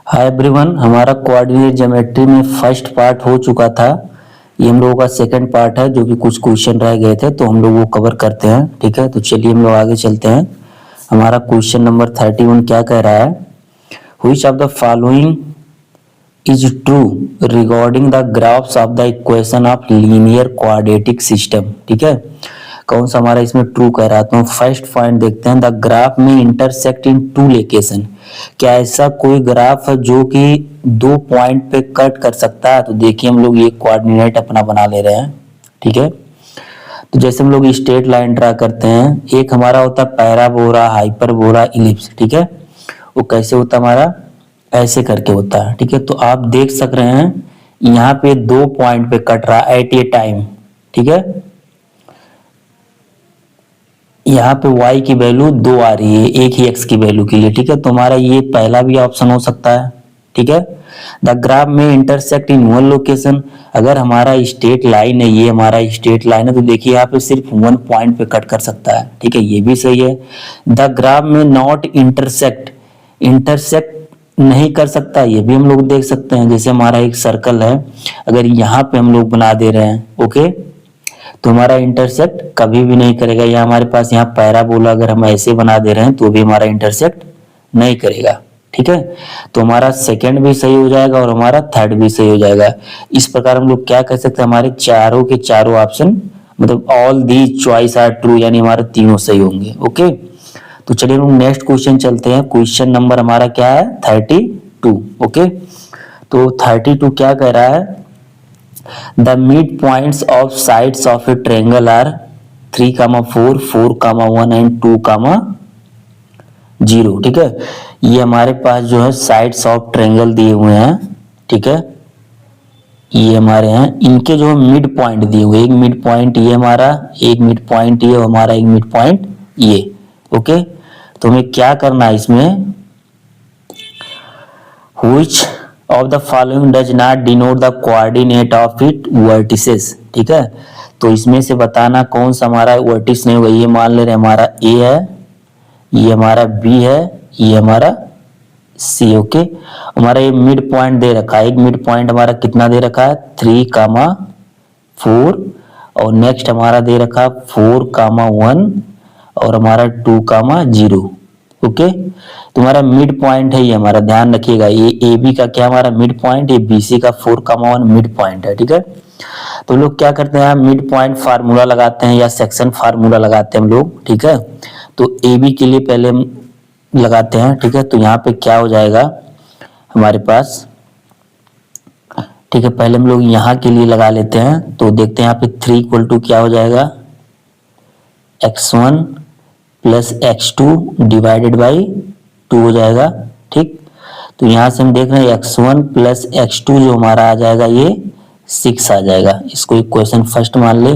Hi everyone, हमारा coordinate geometry में first part हो चुका था। ये हम लोगों का सेकंड पार्ट है जो कि कुछ क्वेश्चन रह गए थे तो हम लोग वो कवर करते हैं। ठीक है, तो चलिए हम लोग आगे चलते हैं। हमारा क्वेश्चन नंबर 31 क्या कह रहा है? Which of the following is true regarding the graphs of the equation of linear quadratic system. ठीक है, कौन सा हमारा इसमें ट्रू कह रहा है? तो फर्स्ट पॉइंट देखते हैं, द ग्राफ में इंटरसेक्ट इन टू लोकेशन। क्या ऐसा कोई ग्राफ है जो कि दो पॉइंट पे कट कर सकता है? तो देखिए हम लोग ये कोऑर्डिनेट अपना बना ले रहे हैं। ठीक है, तो जैसे हम लोग स्ट्रेट लाइन ड्रा करते हैं, एक हमारा होता है पैराबोला, हाइपरबोला, इलिप्स। ठीक है, वो कैसे होता है? हमारा ऐसे करके होता है। ठीक है, तो आप देख सक रहे हैं यहाँ पे दो पॉइंट पे कट रहा है एट ए टाइम। ठीक है, यहाँ पे y की वैल्यू 2 आ रही है एक ही x की वैल्यू के लिए। ठीक है, तो हमारा ये पहला भी ऑप्शन हो सकता है। ठीक है, द ग्राफ में इंटरसेक्ट इन वन लोकेशन। अगर हमारा स्ट्रेट लाइन है, ये हमारा स्ट्रेट लाइन है, तो देखिए यहाँ पे सिर्फ वन पॉइंट पे कट कर सकता है। ठीक है, ये भी सही है। द ग्राफ में नॉट इंटरसेक्ट, इंटरसेक्ट नहीं कर सकता, ये भी हम लोग देख सकते हैं। जैसे हमारा एक सर्कल है, अगर यहाँ पे हम लोग बना दे रहे हैं, ओके, तो हमारा इंटरसेक्ट कभी भी नहीं करेगा। या हमारे पास यहाँ पैराबोला अगर हम ऐसे बना दे रहे हैं तो भी हमारा इंटरसेक्ट नहीं करेगा। ठीक है, तो हमारा सेकंड भी सही हो जाएगा और हमारा थर्ड भी सही हो जाएगा। इस प्रकार हम लोग क्या कह सकते हैं, हमारे चारों के चारों ऑप्शन, मतलब all the choice are true, यानी हमारे तीनों सही होंगे। ओके, तो चलिए हम नेक्स्ट क्वेश्चन चलते हैं। क्वेश्चन नंबर हमारा क्या है? 32। ओके, तो 32 क्या कह रहा है? The midpoints of sides of a triangle are 3, 4, 4, 1 and 2, 0। ठीक है, ये हमारे पास जो है साइड्स ऑफ ट्रायंगल दिए हुए हैं। ठीक है, ये हमारे हैं, इनके जो मिड पॉइंट दिए हुए, एक मिड पॉइंट ये हमारा, एक मिड पॉइंट ये, हमारा एक मिड पॉइंट ये। ओके, तो हमें क्या करना है इसमें? Which of the following does not denote the coordinate of its vertices। ठीक है, तो इसमें से बताना कौन सा हमारा वर्टिस नहीं होगा। ये मान ले रहे हमारा A है, ये हमारा B है, ये हमारा C। ओके, हमारा ये मिड पॉइंट दे रखा है, एक मिड पॉइंट हमारा कितना दे रखा है? 3, 4, और नेक्स्ट हमारा दे रखा है 4, 1 और हमारा 2, 0। ओके, तुम्हारा मिड पॉइंट है ये हमारा, ध्यान रखिएगा। ये ए बी का क्या हमारा मिड पॉइंट, ये बी सी का 4, 1 मिड पॉइंट है। ठीक है, तो लोग क्या करते हैं, मिड पॉइंट फार्मूला लगाते हैं या सेक्शन फार्मूला लगाते हैं हम लोग। ठीक है, तो ए बी के लिए पहले हम लगाते हैं। ठीक है, तो यहाँ पे क्या हो जाएगा हमारे पास? ठीक है, पहले हम लोग यहाँ के लिए लगा लेते हैं, तो देखते हैं यहाँ पे 3 = क्या हो जाएगा? x1 plus x2 divided by 2 हो जाएगा। ठीक, तो यहां से हम देख रहे हैं x1 प्लस x2 जो हमारा आ जाएगा ये 6 आ जाएगा। इसको इक्वेशन फर्स्ट मान ले।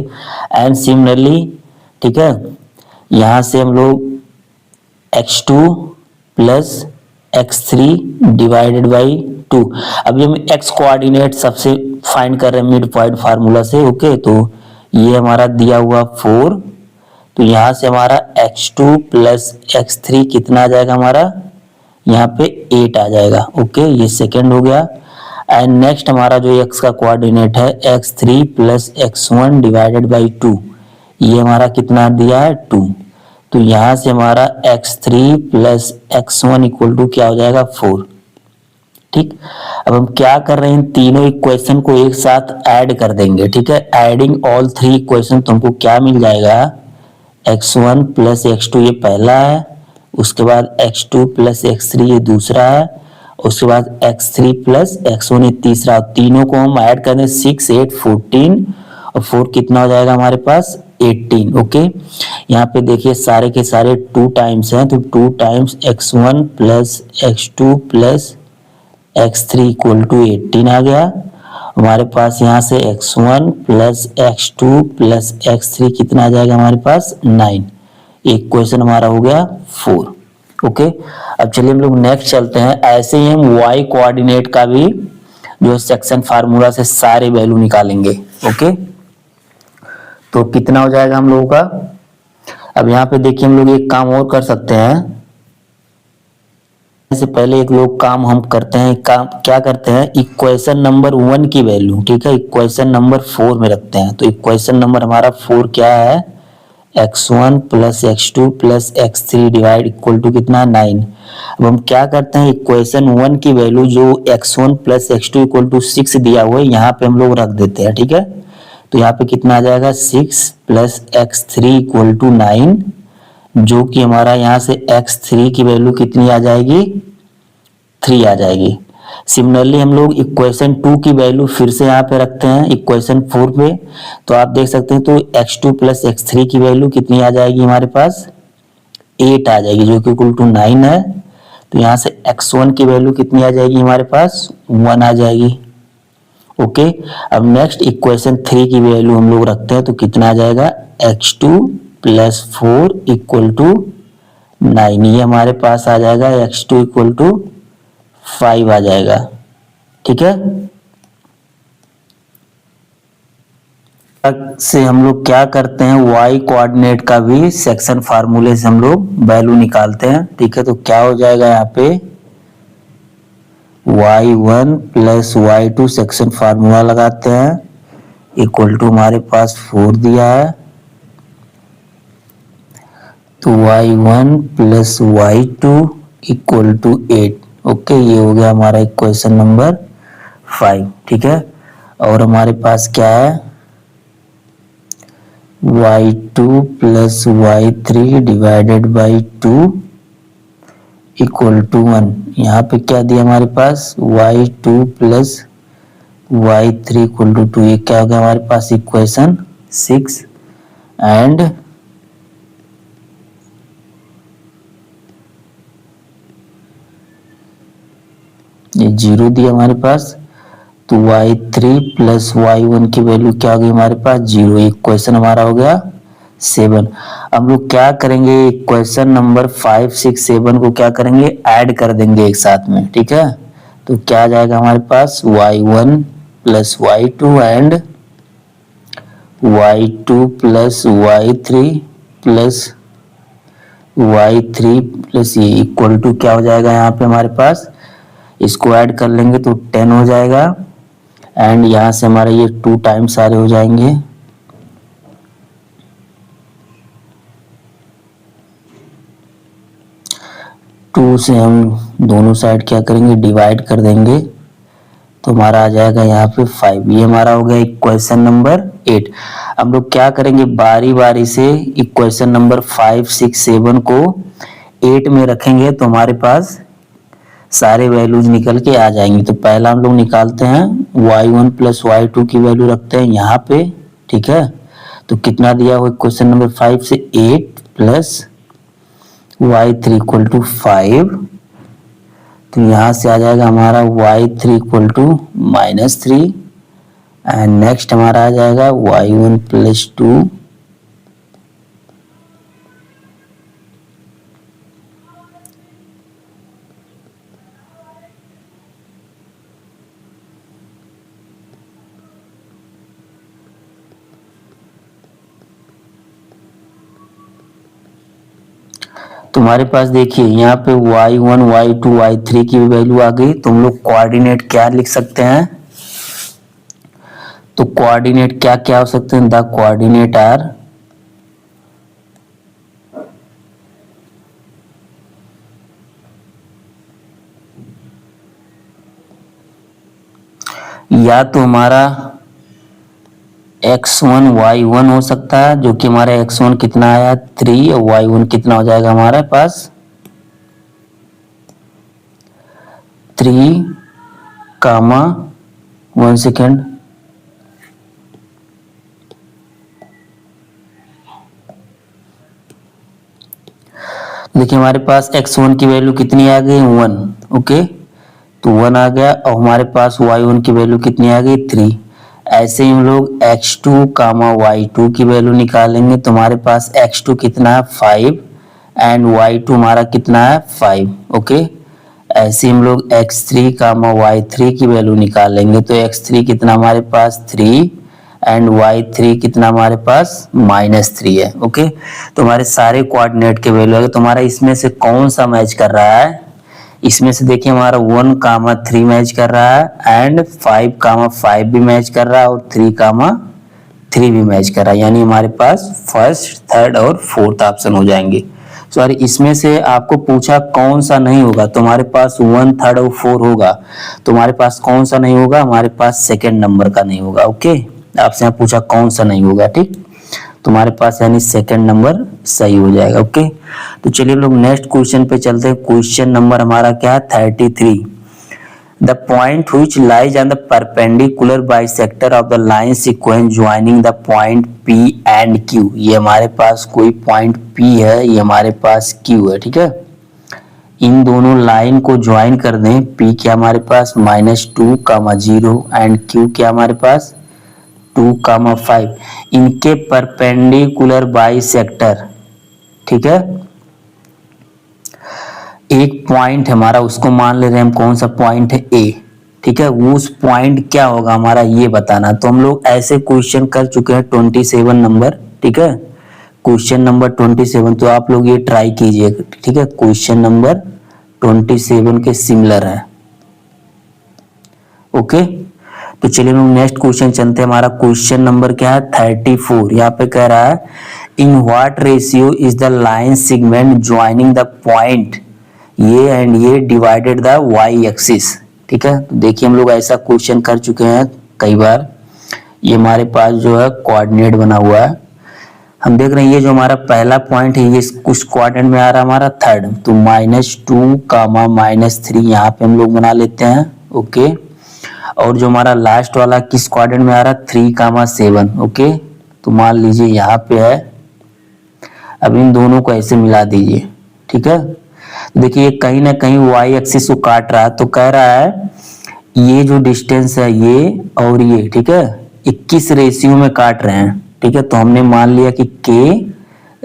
एंड सिमिलरली, ठीक है, यहां से हम लोग x2 plus x3 divided by 2। अभी हम x कोऑर्डिनेट सबसे फाइंड कर रहे हैं मिड पॉइंट फार्मूला से। ओके, तो ये हमारा दिया हुआ 4, तो यहां से हमारा x2 प्लस x3 कितना आ जाएगा हमारा? यहाँ पे 8 आ जाएगा। ओके, ये सेकंड हो गया। एंड नेक्स्ट हमारा जो x का कोऑर्डिनेट है x3 plus x1 divided by 2, ये हमारा कितना दिया है? 2। तो यहां से हमारा x3 प्लस x1 = क्या हो जाएगा? 4। ठीक, अब हम क्या कर रहे हैं, तीनों इक्वेशन को एक साथ ऐड कर देंगे। ठीक है, एडिंग ऑल 3 इक्वेशन, तुमको क्या मिल जाएगा? x1 प्लस x2 ये पहला है, उसके बाद x2 प्लस x3 ये दूसरा है, उसके बाद x3 प्लस x1 ये तीसरा। तीनों को हम ऐड कर दें, 6, 8, 14 और 4 कितना हो जाएगा हमारे पास? 18। ओके, यहाँ पे देखिए सारे के सारे 2 टाइम्स हैं, तो 2 times x1 plus x2 plus x3 = 18 आ गया। हमारे पास यहाँ से x1 plus x2 plus x3 कितना आ जाएगा हमारे पास? 9। एक क्वेश्चन हमारा हो गया 4। ओके, अब चलिए हम लोग नेक्स्ट चलते हैं। ऐसे ही हम y कोऑर्डिनेट का भी जो सेक्शन फार्मूला से सारे वैल्यू निकालेंगे। ओके, तो कितना हो जाएगा हम लोगों का? अब यहाँ पे देखिए हम लोग एक काम और कर सकते हैं, से पहले एक लोग काम हम करते हैं, काम क्या करते हैं, इक्वेशन नंबर 1 की वैल्यू, ठीक है, इक्वेशन नंबर 4 में रखते हैं। तो इक्वेशन नंबर हमारा 4 क्या है, x1 plus x2 plus x3 divide equal to कितना 9। अब हम क्या करते हैं, इक्वेशन 1 की वैल्यू जो x1 plus x2 equal to 6 दिया हुआ है यहाँ पे हम लोग रख देते हैं, ठीक है। तो यहाँ पे कितना आ जाएगा 6 प्लस x3 इक्वल टू 9, जो कि हमारा यहाँ से x3 की वैल्यू कितनी आ जाएगी, 3 आ जाएगी। सिमिलरली हम लोग इक्वेशन 2 की वैल्यू फिर से यहाँ पे रखते हैं इक्वेशन 4 पे। तो आप देख सकते हैं, तो x2 प्लस x3 की वैल्यू कितनी आ जाएगी हमारे पास, 8 आ जाएगी, जो कि इक्वल टू 9 है। तो यहाँ से x1 की वैल्यू कितनी आ जाएगी हमारे पास, 1 आ जाएगी। ओके, अब नेक्स्ट इक्वेशन 3 की वैल्यू हम लोग रखते हैं, तो कितना आ जाएगा, x2 प्लस 4 इक्वल टू 9, ये हमारे पास आ जाएगा x2 इक्वल टू 5 आ जाएगा, ठीक है। से हम लोग क्या करते हैं, y कोऑर्डिनेट का भी सेक्शन फार्मूले से हम लोग वैल्यू निकालते हैं, ठीक है। तो क्या हो जाएगा यहाँ पे, y1 plus y2 section formula लगाते हैं, इक्वल टू हमारे पास 4 दिया है, तो y1 plus y2 equal to 8। Okay, ये हो गया हमारा इक्वेशन नंबर 5, ठीक है। और हमारे पास क्या है, y2 plus y3 divided by 2 equal to 1। यहाँ पे क्या दिया हमारे पास, y2 plus y3 equal to 2, ये क्या हो गया हमारे पास इक्वेशन 6। एंड ये 0 दिया हमारे पास, तो y3 प्लस y1 की वैल्यू क्या होगी हमारे पास, 0। इक्वेशन हमारा हो गया 7। हम लोग क्या करेंगे, इक्वेशन नंबर 5, 6, 7 को क्या करेंगे, ऐड कर देंगे एक साथ में, ठीक है। तो क्या आ जाएगा हमारे पास, y1 plus y2 and y2 plus y3 plus y3 plus ये इक्वल टू क्या हो जाएगा यहाँ पे हमारे पास, इसको ऐड कर लेंगे तो 10 हो जाएगा। एंड यहाँ से हमारे ये 2 टाइम्स सारे हो जाएंगे, टू से हम दोनों साइड क्या करेंगे, डिवाइड कर देंगे, तो हमारा आ जाएगा यहाँ पे 5। ये हमारा हो गया इक्वेशन नंबर 8। हम लोग क्या करेंगे, बारी बारी से इक्वेशन नंबर 5, 6, 7 को 8 में रखेंगे, तो हमारे पास सारे वैल्यूज निकल के आ जाएंगे। तो पहला हम लोग निकालते हैं, y1 प्लस y2 की वैल्यू रखते हैं यहाँ पे, ठीक है। तो कितना दिया हुआ क्वेश्चन नंबर 5 से, 8 प्लस y3 इक्वल टू 5। तो यहाँ से आ जाएगा हमारा y3 equal to -3। And next हमारा आ जाएगा y1 प्लस 2 तुम्हारे पास देखिए यहाँ पे y1, y2, y3 की वैल्यू आ गई। तो हम लोग कोऑर्डिनेट क्या लिख सकते हैं, तो कोऑर्डिनेट क्या क्या हो सकते हैं, द कोऑर्डिनेट आर या तो हमारा x1 y1 हो सकता है, जो कि हमारा x1 कितना आया 3 और y1 कितना हो जाएगा हमारे पास 3, 1 सेकेंड, देखिए हमारे पास x1 की वैल्यू कितनी आ गई 1। ओके, तो 1 आ गया और हमारे पास y1 की वैल्यू कितनी आ गई 3। ऐसे ही हम लोग x2, y2 की वैल्यू निकालेंगे, तो हमारे पास x2 कितना है 5 एंड y2 हमारा कितना है 5। ओके, ऐसे हम लोग x3, y3 की वैल्यू निकालेंगे, तो x3 कितना हमारे पास 3 एंड y3 कितना हमारे पास -3 है। ओके, तो हमारे सारे कोऑर्डिनेट के वैल्यू है, तो हमारा इसमें से कौन सा मैच कर रहा है, इसमें से देखिए हमारा 1,3 मैच कर रहा है एंड 5,5 भी मैच कर रहा है और 3,3 भी मैच कर रहा है, यानी हमारे पास फर्स्ट, थर्ड और फोर्थ ऑप्शन हो जाएंगे। सॉरी, इसमें से आपको पूछा कौन सा नहीं होगा, तो हमारे पास 1, 3 और 4 होगा, तो हमारे पास कौन सा नहीं होगा, हमारे पास सेकेंड नंबर का नहीं होगा। ओके, आपसे यहाँ पूछा कौन सा नहीं होगा, ठीक, तुम्हारे पास यानी सेकंड नंबर सही हो जाएगा। ओके, तो चलिए हम लोग नेक्स्ट क्वेश्चन पे चलते हैं। क्वेश्चन नंबर हमारा क्या है, 33। The point which lies on the perpendicular bisector of the line sequence joining the point P and Q। ये हमारे पास कोई पॉइंट P है, ये हमारे पास Q है, ठीक है। इन दोनों लाइन को ज्वाइन कर दें, P क्या हमारे पास -2,0 एंड Q क्या हमारे पास 2,5, इनके परपेंडिकुलर बाइसेक्टर, ठीक है। एक पॉइंट हमारा, उसको मान ले रहे हैं हम, कौन सा पॉइंट है, A, ठीक है। उस पॉइंट क्या होगा हमारा ये बताना। तो हम लोग ऐसे क्वेश्चन कर चुके हैं 27 नंबर, ठीक है, क्वेश्चन नंबर 27। तो आप लोग ये ट्राई कीजिए, ठीक है। क्वेश्चन नंबर 27 के सिमिलर है। ओके, तो चलिए हम नेक्स्ट क्वेश्चन चलते हैं। हमारा क्वेश्चन नंबर क्या है, 34। यहाँ पे कह रहा है in what ratio is the line segment joining the point ये एंड ये डिवाइडेड द वाई एक्सिस, ठीक है। तो देखिए हम लोग ऐसा क्वेश्चन कर चुके हैं कई बार। ये हमारे पास जो है कोऑर्डिनेट बना हुआ है, हम देख रहे हैं ये जो हमारा पहला पॉइंट है ये कुछ कोऑर्डिनेट में आ रहा है हमारा थर्ड, तो -2, -3 यहाँ पे हम लोग बना लेते हैं। ओके, और जो हमारा लास्ट वाला किस कोऑर्डिनेट में आ रहा है, 3,7। ओके, तो मान लीजिए यहाँ पे है, अब इन दोनों को ऐसे मिला दीजिए, ठीक है। देखिए कहीं ना कहीं वाई एक्सिस को काट रहा है, तो कह रहा है ये जो डिस्टेंस है ये और ये, ठीक है, 21 रेशियो में काट रहे हैं, ठीक है। तो हमने मान लिया कि K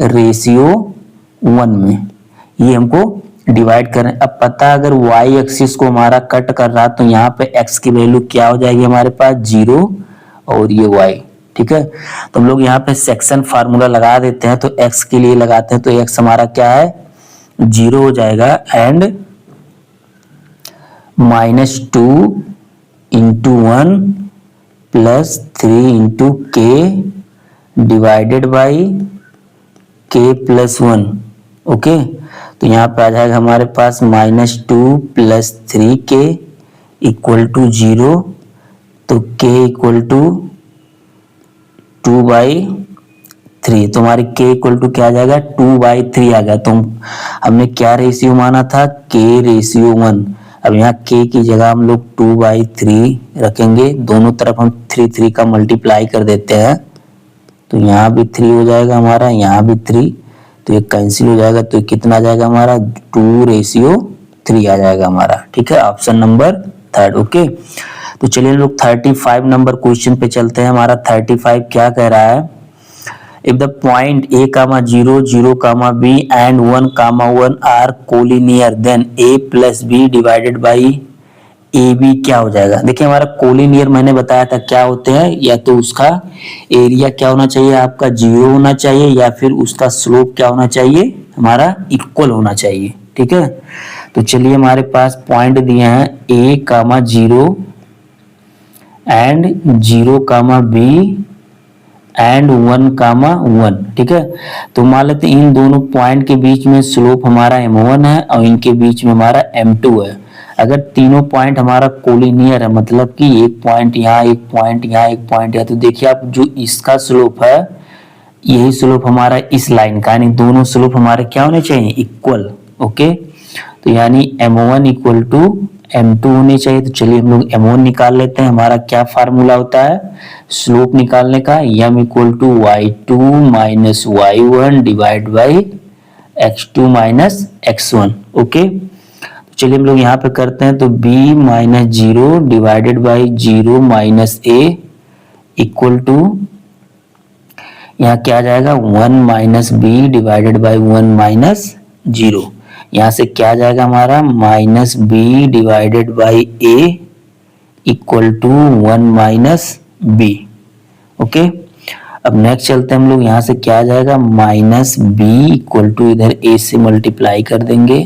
रेशियो 1 में ये हमको डिवाइड करें। अब पता अगर वाई एक्सिस को हमारा कट कर रहा तो यहाँ पे x की वैल्यू क्या हो जाएगी हमारे पास 0 और ये y, ठीक है। तो हम लोग यहाँ पे सेक्शन फार्मूला लगा देते हैं, तो x के लिए लगाते हैं, तो x हमारा क्या है 0 हो जाएगा and -2 into 1 plus 3 into K divided by K plus 1। Okay, तो यहाँ पे आ जाएगा हमारे पास -2 प्लस 3K इक्वल टू 0, तो K इक्वल टू 2/3, तो हमारी K इक्वल टू क्या आ जाएगा 2/3 आ गया। तो हमने क्या रेशियो माना था, K रेशियो 1। अब यहाँ K की जगह हम लोग 2/3 रखेंगे, दोनों तरफ हम 3 का मल्टीप्लाई कर देते हैं, तो यहाँ भी 3 हो जाएगा हमारा, यहाँ भी 3, तो ये कैंसिल हो जाएगा, तो कितना आ जाएगा हमारा 2:3 आ जाएगा हमारा, ठीक है, ऑप्शन नंबर थर्ड। ओके, तो चलिए लोग 35 नंबर क्वेश्चन पे चलते हैं। हमारा 35 क्या कह रहा है, if the point A, 0, 0, B and 1, 1 are collinear then A plus B divided by AB क्या हो जाएगा। देखिए हमारा कोलिनियर मैंने बताया था क्या होते हैं, या तो उसका एरिया क्या होना चाहिए आपका 0 होना चाहिए, या फिर उसका स्लोप क्या होना चाहिए हमारा इक्वल होना चाहिए, ठीक है। तो चलिए हमारे पास पॉइंट दिए हैं A, 0 एंड 0, B एंड 1, 1, ठीक है। तो मान लेते इन दोनों पॉइंट के बीच में स्लोप हमारा M1 है और इनके बीच में हमारा M2 है। अगर तीनों पॉइंट हमारा कोलिनियर है, मतलब कि एक पॉइंट यहाँ, एक पॉइंट यहाँ, एक पॉइंट यहाँ, तो देखिए आप जो इसका स्लोप है यही स्लोप हमारा इस लाइन का, यानी दोनों स्लोप हमारे क्या होने चाहिए इक्वल। ओके, तो यानी M1 इक्वल टू M2 होने चाहिए। तो चलिए हम लोग M1 निकाल लेते हैं। हमारा क्या फार्मूला होता है स्लोप निकालने का, m equal to y2 minus y1 divide by x2 minus x1। Okay, चलिए हम लोग यहाँ पे करते हैं, तो b minus 0 divided by 0 minus a equal to यहाँ क्या आ जाएगा 1 minus B divided by 1 minus 0। यहाँ से क्या आ जाएगा हमारा minus B divided by a equal to 1 minus B. Okay, अब नेक्स्ट चलते हैं हम लोग, यहाँ से क्या आ जाएगा माइनस बी इक्वल टू इधर a से मल्टीप्लाई कर देंगे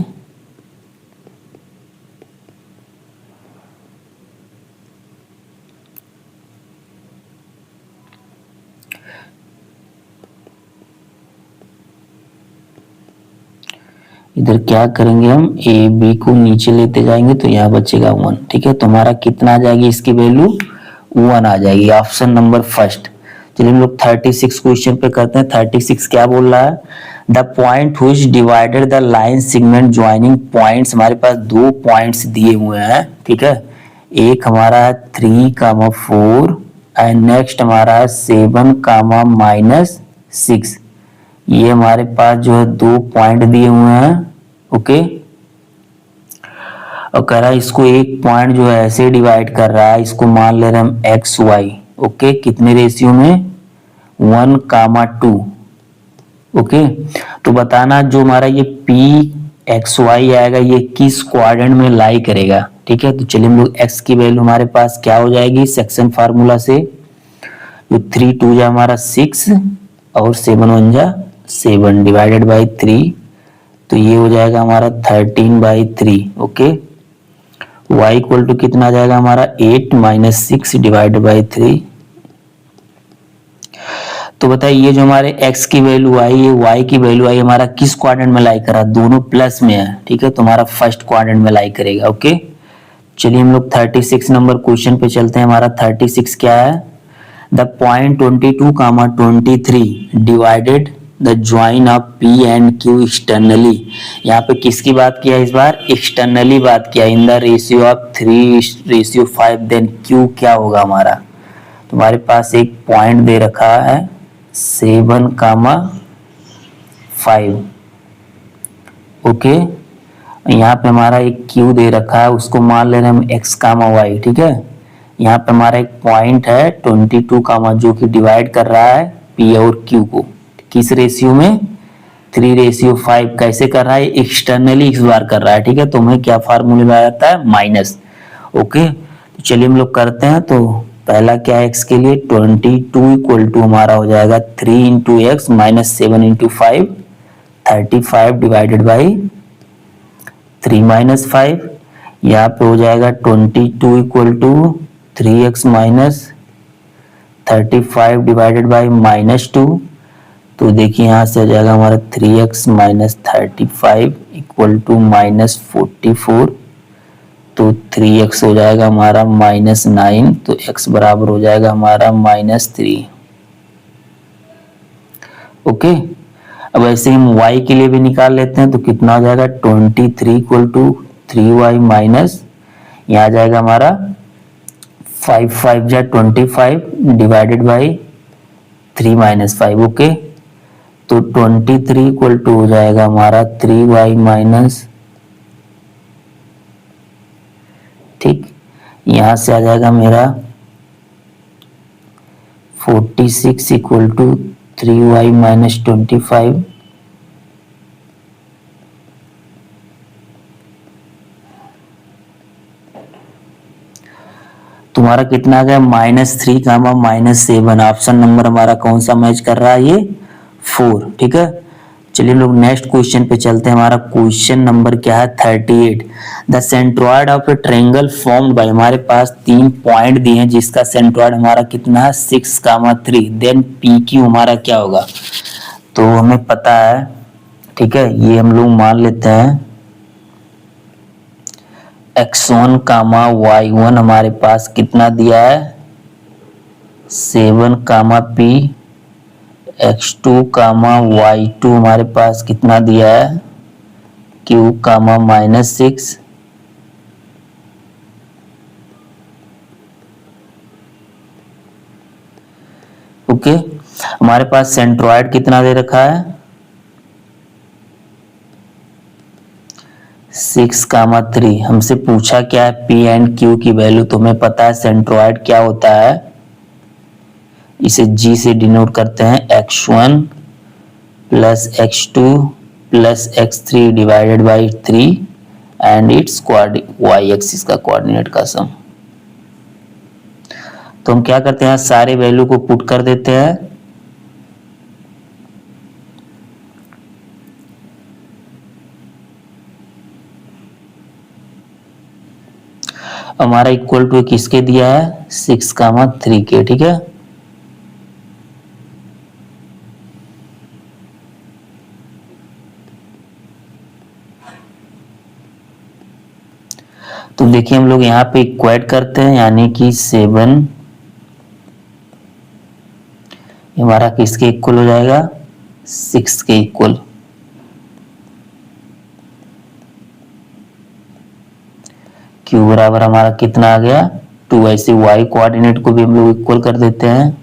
इधर क्या करेंगे हम, ए बी को नीचे लेते जाएंगे तो यहाँ बचेगा 1। ठीक है, तो हमारा कितना आ जाएगी इसकी वैल्यू 1 आ जाएगी, ऑप्शन नंबर फर्स्ट। चलिए हम लोग 36 क्वेश्चन पे करते हैं। 36 क्या बोल रहा है, the point which divided the line segment joining points, हमारे पास दो पॉइंट्स दिए हुए हैं। ठीक है, एक हमारा है 3,4 एंड नेक्स्ट हमारा है 7,-6। ये हमारे पास जो है दो पॉइंट दिए हुए हैं। ओके, और कह रहा है इसको एक पॉइंट जो है ऐसे डिवाइड कर रहा है, इसको मान ले रहे हम एक्स वाई। ओके, कितने रेशियो में, 1,2। ओके, तो बताना जो हमारा ये पी एक्स वाई आएगा ये किस क्वाड्रेंट में लाई करेगा। ठीक है, तो चलिए हम लोग एक्स की वैल्यू हमारे पास क्या हो जाएगी सेक्शन फार्मूला से, तो 3 2 जा हमारा 6 और 7 1 जा 7 डिवाइडेड बाई 3, तो ये हो जाएगा हमारा 13/3। ओके, y इक्वल टू कितना आ जाएगा हमारा 8 - 6 डिवाइडेड बाई 3। तो बताइए ये जो हमारे x की वैल्यू आई, ये y की वैल्यू आई, हमारा किस क्वाड्रेंट में लाई कर रहा है, दोनों प्लस में है। ठीक है, तो हमारा फर्स्ट क्वाड्रेंट में लाई करेगा। ओके, चलिए हम लोग 36 नंबर क्वेश्चन पे चलते हैं। हमारा 36 क्या है, the point 22, 23 divided the join of P and Q externally. यहाँ पे किसकी बात किया, इस बार एक्सटर्नली बात किया, in the ratio of 3:5, then Q क्या होगा हमारा। तुम्हारे पास एक पॉइंट दे रखा है 7,5। ओके, यहाँ पे हमारा एक Q दे रखा है, उसको मान ले रहे हम x, y। ठीक है, यहाँ पे हमारा एक पॉइंट है 22, जो कि डिवाइड कर रहा है P और Q को, किस रेशियो में, 3:5। कैसे कर रहा है, एक्सटर्नली इस बार कर रहा है। ठीक है, तो हमें क्या फार्मूला में आता है, माइनस। ओके, तो चलिए हम लोग करते हैं। तो पहला क्या है x के लिए, 22 इक्वल टू हमारा हो जाएगा 3 into x minus 7 into 5, 35 divided by 3 - 5। यहाँ पे हो जाएगा 22 equal to 3x minus 35 divided by -2। तो देखिए यहाँ से हो जाएगा हमारा 3x माइनस 35 इक्वल टू -44। तो 3x हो जाएगा हमारा -9, तो x बराबर हो जाएगा हमारा -3। ओके, अब ऐसे ही हम y के लिए भी निकाल लेते हैं। तो कितना हो जाएगा 23 इक्वल टू 3y माइनस, यहाँ आ जाएगा हमारा 5 5 जा 25 डिवाइडेड बाई 3 - 5। ओके, तो 23 इक्वल टू हो जाएगा हमारा 3y माइनस, ठीक, यहां से आ जाएगा मेरा 46 इक्वल टू 3y माइनस 25। तुम्हारा कितना आ गया -3, -7। ऑप्शन नंबर हमारा कौन सा मैच कर रहा है, ये 4। ठीक है, चलिए लोग नेक्स्ट क्वेश्चन पे चलते हैं। हमारा क्वेश्चन नंबर क्या है 38, the centroid of A triangle formed by, हमारे पास 3 पॉइंट दिए हैं जिसका सेंट्रॉइड हमारा कितना है 6, 3, देन PQ हमारा क्या होगा। तो हमें पता है, ठीक है, ये हम लोग मान लेते हैं x1, y1 हमारे पास कितना दिया है 7, P, x2, y2 हमारे पास कितना दिया है q, -6। ओके, हमारे पास सेंट्रॉइड कितना दे रखा है 6, 3। हमसे पूछा क्या है P एंड Q की वैल्यू, तो हमें पता है सेंट्रॉइड क्या होता है, इसे G से डिनोट करते हैं, x1 plus x2 plus x3 divided by 3 and it's y axis का कोऑर्डिनेट का सम। तो हम क्या करते हैं, सारे वैल्यू को पुट कर देते हैं। हमारा इक्वल टू किसके दिया है 6, 3 के। ठीक है, तो देखिए हम लोग यहाँ पे इक्वेट करते हैं, यानी कि 7 हमारा किसके इक्वल हो जाएगा, 6 के इक्वल। क्यू बराबर हमारा कितना आ गया 2। ऐसे वाई कोऑर्डिनेट को भी हम लोग इक्वल कर देते हैं।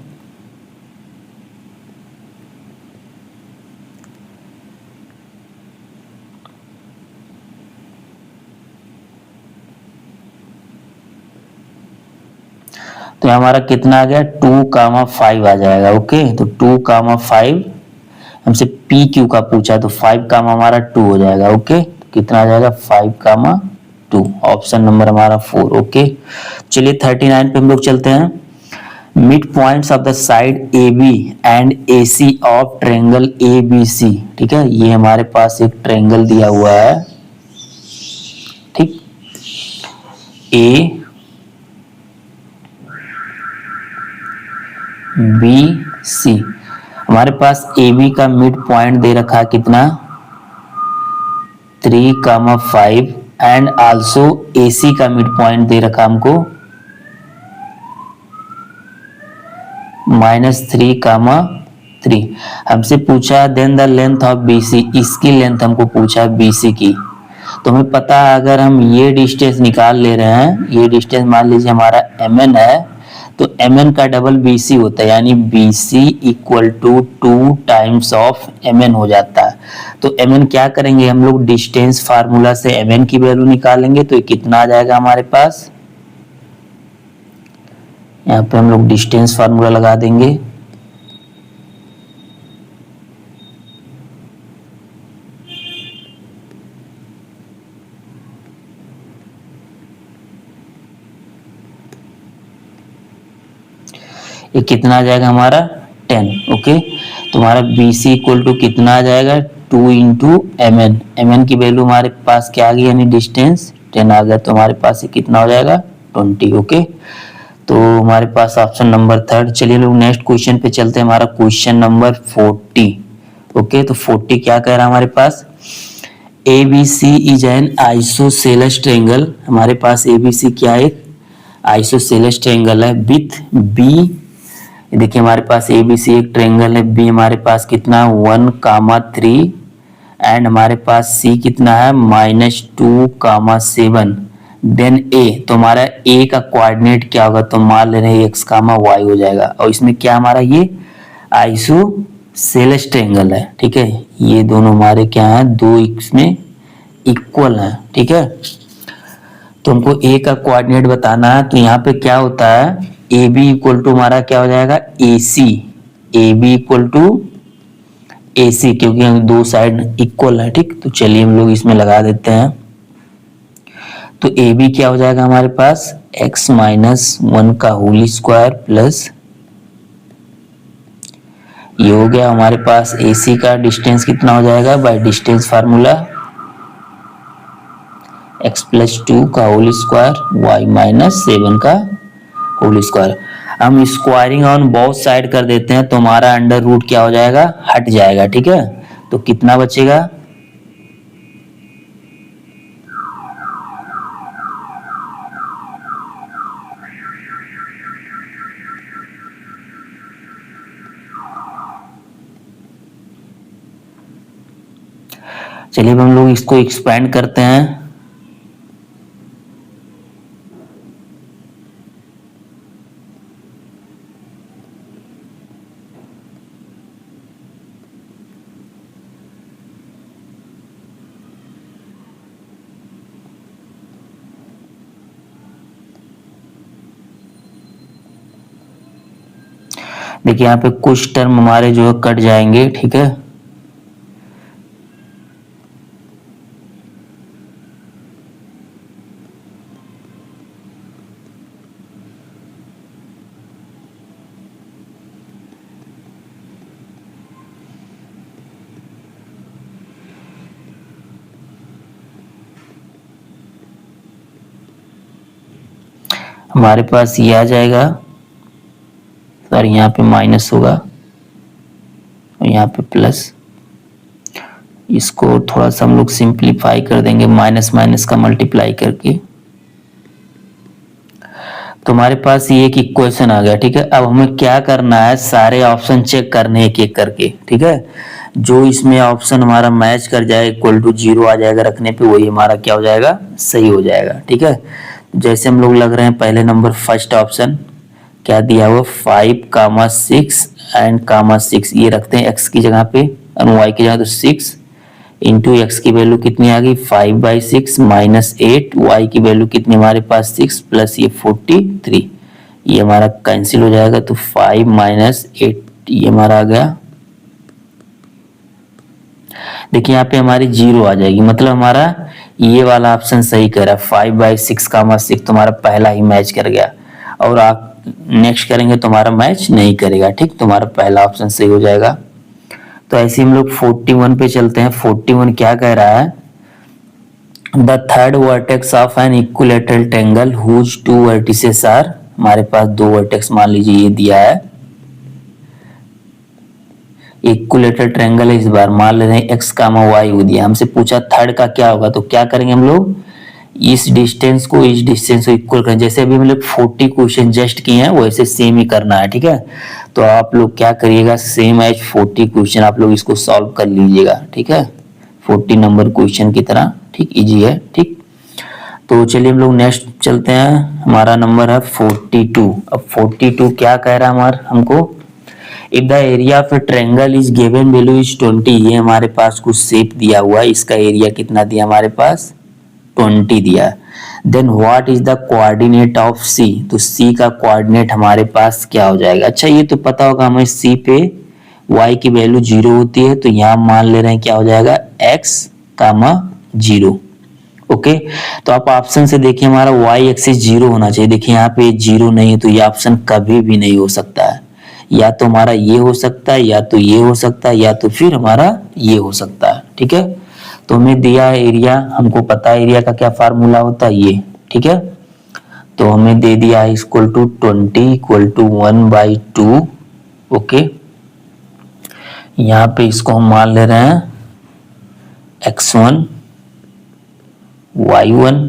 तो हमारा कितना आ गया 2,5 आ जाएगा। ओके, तो 2,5 हमसे पी क्यू का पूछा, तो 5 हमारा 2 हो जाएगा। ओके, तो कितना आ जाएगा 5,2। ऑप्शन नंबर हमारा 4। ओके, चलिए 39 पे हम लोग चलते हैं। Mid points of the side A B and A C of triangle A B C. ठीक है, ये हमारे पास एक ट्रेंगल दिया हुआ है। ठीक, ए बी सी, हमारे पास ए बी का मिड पॉइंट दे रखा है कितना 3,5 एंड आल्सो ए सी का मिड पॉइंट दे रखा हमको -3,3। हमसे पूछा then the length of B C, इसकी लेंथ हमको पूछा है बी सी की। तो हमें पता है अगर हम ये डिस्टेंस निकाल ले रहे हैं, ये डिस्टेंस मान लीजिए हमारा mn है, तो mn का डबल bc होता है, यानी bc equal to 2 times of mn हो जाता है। तो mn क्या करेंगे हम लोग, डिस्टेंस फार्मूला से mn की वैल्यू निकालेंगे, तो ये कितना आ जाएगा हमारे पास, यहाँ पे हम लोग डिस्टेंस फार्मूला लगा देंगे। ये कितना आ जाएगा हमारा 10। ओके, तो हमारा बी सी इक्वल टू कितना आ जाएगा 2 इंटू एम एन की वैल्यू हमारे पास क्या आ गई, यानी डिस्टेंस 10 आ गया, तो हमारे पास ये कितना हो जाएगा 20। ओके, तो हमारे पास ऑप्शन नंबर 3। चलिए लोग नेक्स्ट क्वेश्चन पे चलते हैं, हमारा क्वेश्चन नंबर 40। ओके, तो 40 क्या कह रहा है हमारे पास, A B C is an isosceles triangle. हमारे पास ए बी सी क्या है, आइसोसेलेस ट्रायंगल है विथ बी। देखिए हमारे पास ए बी सी एक ट्रायंगल है, बी हमारे पास कितना 1,3 एंड हमारे पास सी कितना है -2,7। देन ए, तो हमारा ए का कोऑर्डिनेट क्या होगा, तो मान ले रहे हैं एक्स कामा वाई हो जाएगा, और इसमें क्या हमारा ये आइसोसेलेस ट्रायंगल है। ठीक है, ये दोनों हमारे क्या है, दो इसमें इक्वल है। ठीक है, तो हमको ए का कोऑर्डिनेट बताना है, तो यहाँ पे क्या होता है, ए बी इक्वल टू हमारा क्या हो जाएगा ए सी, ए बी इक्वल टू ए सी, क्योंकि हम दो साइड इक्वल है। ठीक, तो चलिए हम लोग इसमें लगा देते हैं। तो ए बी क्या हो जाएगा हमारे पास x-1 का होल स्क्वायर प्लस ये हो गया हमारे पास ए सी का डिस्टेंस कितना हो जाएगा, बाय डिस्टेंस फार्मूला x+2 का होल स्क्वायर y-7 का होल स्क्वायर। हम स्क्वायरिंग ऑन बोथ साइड कर देते हैं, तो हमारा अंडर रूट क्या हो जाएगा, हट जाएगा। ठीक है, तो कितना बचेगा, चलिए हम लोग इसको एक्सपेंड करते हैं। देखिए यहाँ पे कुछ टर्म हमारे जो है कट जाएंगे। ठीक है, हमारे पास ये आ जाएगा सर, यहाँ पे माइनस होगा और यहाँ पे प्लस। इसको थोड़ा सा हम लोग सिंप्लीफाई कर देंगे, माइनस माइनस का मल्टीप्लाई करके। तुम्हारे पास ये एक इक्वेशन आ गया, ठीक है। अब हमें क्या करना है, सारे ऑप्शन चेक करने एक एक करके, ठीक है। जो इसमें ऑप्शन हमारा मैच कर जाए इक्वल टू 0 आ जाएगा रखने पे, वही हमारा क्या हो जाएगा, सही हो जाएगा, ठीक है। जैसे हम लोग लग रहे हैं पहले नंबर फर्स्ट ऑप्शन क्या दिया हुआ 5, 6 एंड 6 ये रखते हैं x की जगह पे और y की जगह, तो 6 इंटू एक्स की वैल्यू कितनी आ गई 5/6 माइनस 8, वाई की वैल्यू कितनी हमारे पास 6 प्लस ये 43, ये हमारा कैंसिल हो जाएगा, तो 5 माइनस 8 ये हमारा आ गया। देखिए यहाँ पे हमारी 0 आ जाएगी, मतलब हमारा ये वाला ऑप्शन सही कह रहा है, 5/6, तुम्हारा पहला ही मैच कर गया। और आप नेक्स्ट करेंगे तुम्हारा मैच नहीं करेगा, ठीक, तुम्हारा पहला ऑप्शन सही हो जाएगा। तो ऐसे हम लोग 41 पे चलते हैं। 41 क्या कह रहा है, the third vertex of an equilateral triangle whose two vertices are, हमारे पास दो वर्टेक्स मान लीजिए ये दिया है, इक्विलेटरल ट्रायंगल है, इस बार मान ले रहे हैं एक्स कामा वाई हो दिया, हमसे पूछा थर्ड का क्या होगा, तो क्या करेंगे हम लोग, इस डिस्टेंस को इक्वल करें, जैसे अभी हम लोग 40 क्वेश्चन जस्ट किए हैं वैसे सेम ही करना है, ठीक है। तो आप लोग क्या करिएगा, सेम एज 40 क्वेश्चन आप लोग इसको सॉल्व कर लीजिएगा, ठीक है, 40 नंबर क्वेश्चन की तरह, ठीक, इजी है, ठीक। तो चलिए हम लोग नेक्स्ट चलते हैं, हमारा नंबर है 42। अब 42 क्या कह रहा है हमारा हमको, if the area of A triangle is given value is 20, ये हमारे पास कुछ शेप दिया हुआ है, इसका एरिया कितना दिया हमारे पास 20 दिया, then what is the coordinate of C, तो सी का कोऑर्डिनेट हमारे पास क्या हो जाएगा। अच्छा ये तो पता होगा हमें सी पे y की वैल्यू 0 होती है, तो यहाँ मान ले रहे हैं क्या हो जाएगा x कामा 0, ओके। तो आप ऑप्शन से देखिए हमारा y एक्सिस 0 होना चाहिए, देखिए यहाँ पे 0 नहीं है, तो ये ऑप्शन कभी भी नहीं हो सकता है, या तो हमारा ये हो सकता है, या तो ये हो सकता है, या तो फिर हमारा ये हो सकता है, ठीक है। तो हमें दिया है एरिया, हमको पता है एरिया का क्या फार्मूला होता है ये, ठीक है। तो हमें दे दिया है equal to 20 equal to 1/2, okay. यहाँ पे इसको हम मान ले रहे हैं x1 y1,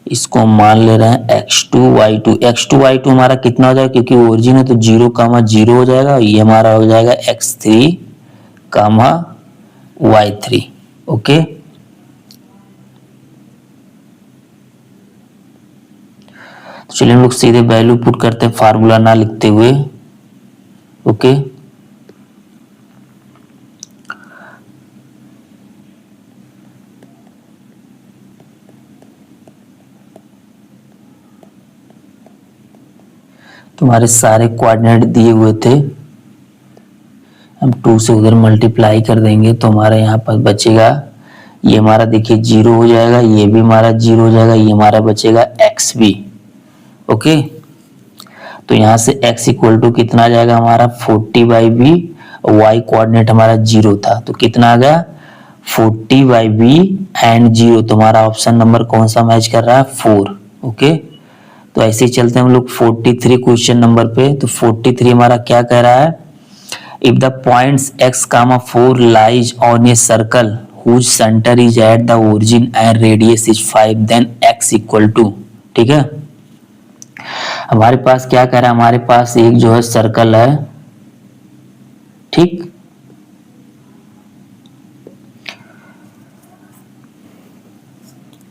इसको हम मान ले रहे हैं x2 y2, x2 y2 हमारा कितना हो जाएगा, क्योंकि ओरिजिन है तो 0, 0 हो जाएगा, ये हमारा हो जाएगा x3, y3, ओके। चलिए हम लोग सीधे वैल्यू पुट करते हैं फार्मूला ना लिखते हुए, ओके। तुम्हारे सारे कोऑर्डिनेट दिए हुए थे, हम 2 से उधर मल्टीप्लाई कर देंगे तो हमारा यहाँ पर बचेगा, ये हमारा देखिए 0 हो जाएगा, ये भी हमारा 0 हो जाएगा, ये हमारा बचेगा x भी, ओके। तो यहाँ से x इक्वल टू कितना आ जाएगा हमारा 40/b, y कोऑर्डिनेट हमारा 0 था, तो कितना आ गया 40/b एंड 0, तुम्हारा ऑप्शन नंबर कौन सा मैच कर रहा है 4, ओके। तो ऐसे ही चलते हैं हम लोग 43 क्वेश्चन नंबर पे। तो 43 हमारा क्या कह रहा है, if the points x, 4 lies on a circle whose center is at the origin and radius is 5, then x equal to, ठीक है। हमारे पास क्या कह रहा है, हमारे पास एक जो है सर्कल है, ठीक,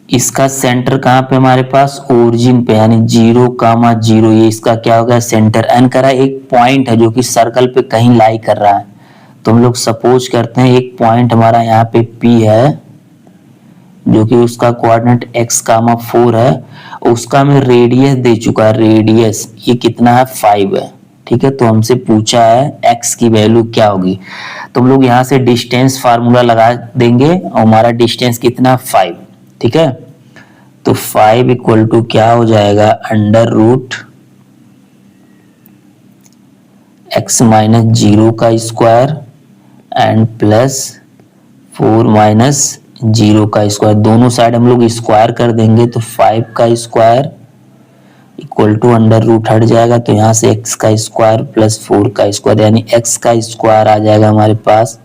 इसका सेंटर कहां पे हमारे पास ओरिजिन पे, यानी 0, 0, ये इसका क्या होगा सेंटर, एन करा एक पॉइंट है जो कि सर्कल पे कहीं लाई कर रहा है, तो हम लोग सपोज करते हैं एक पॉइंट हमारा यहाँ पे P है जो कि उसका कोऑर्डिनेट x, 4 है, उसका हमें रेडियस दे चुका है, रेडियस ये कितना है 5 है, ठीक है। तो हमसे पूछा है x की वैल्यू क्या होगी, तो हम लोग यहाँ से डिस्टेंस फार्मूला लगा देंगे और हमारा डिस्टेंस कितना 5, ठीक है। तो 5 इक्वल टू क्या हो जाएगा अंडर रूट x माइनस 0 का स्क्वायर एंड प्लस 4 माइनस 0 का स्क्वायर, दोनों साइड हम लोग स्क्वायर कर देंगे, तो 5 का square equal to under root हट जाएगा, तो यहाँ से x का स्क्वायर प्लस 4 का स्क्वायर, यानी x का स्क्वायर आ जाएगा हमारे पास 5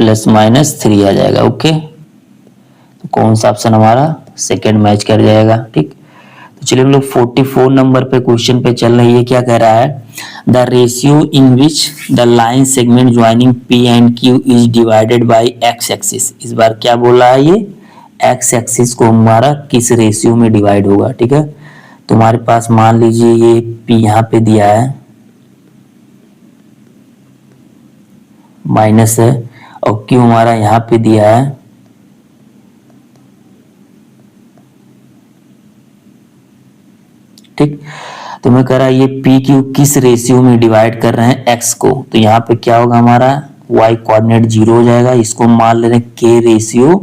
प्लस माइनस 3 आ जाएगा। ओके, तो कौन सा ऑप्शन हमारा सेकेंड मैच कर जाएगा। ठीक, तो चलिए हम लोग 44 नंबर पे क्वेश्चन पे चल रही है। क्या कह रहा है, the ratio in which the line segment joining P and Q is divided by x axis. इस बार क्या बोल रहा है, ये एक्स एक्सिस को हमारा किस रेशियो में डिवाइड होगा। ठीक है, तो हमारे पास मान लीजिए ये पी यहाँ पे दिया है माइनस है, और क्यू हमारा यहाँ पे दिया है ठीक। तो मैं कह रहा ये पी क्यू किस रेशियो में डिवाइड कर रहे हैं एक्स को, तो यहाँ पे क्या होगा हमारा वाई कोऑर्डिनेट 0 हो जाएगा। इसको मान ले रहे हैं के रेशियो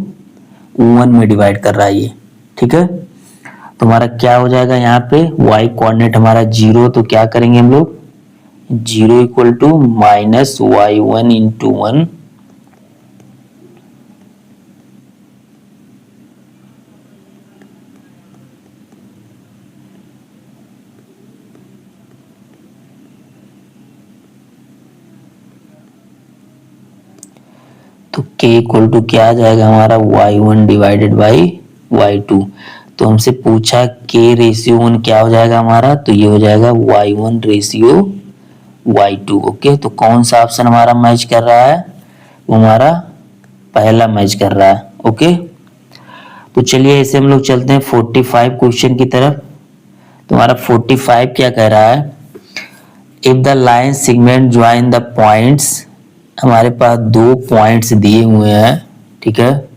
1 में डिवाइड कर रहा है ये। ठीक है, तो हमारा क्या हो जाएगा यहाँ पे वाई कोऑर्डिनेट हमारा 0, तो क्या करेंगे हम लोग 0 equal to minus y 1 into 1 तो k इक्वल टू क्या आ जाएगा हमारा y1 डिवाइडेड बाई y2। तो हमसे पूछा k रेशियो 1 क्या हो जाएगा हमारा, तो ये हो जाएगा y1 रेशियो y2। ओके, तो कौन सा ऑप्शन हमारा मैच कर रहा है, वो हमारा पहला मैच कर रहा है। ओके, तो चलिए ऐसे हम लोग चलते हैं 45 क्वेश्चन की तरफ। तो हमारा 45 क्या कह रहा है, if the line segment join the points, हमारे पास 2 पॉइंट्स दिए हुए हैं। ठीक है,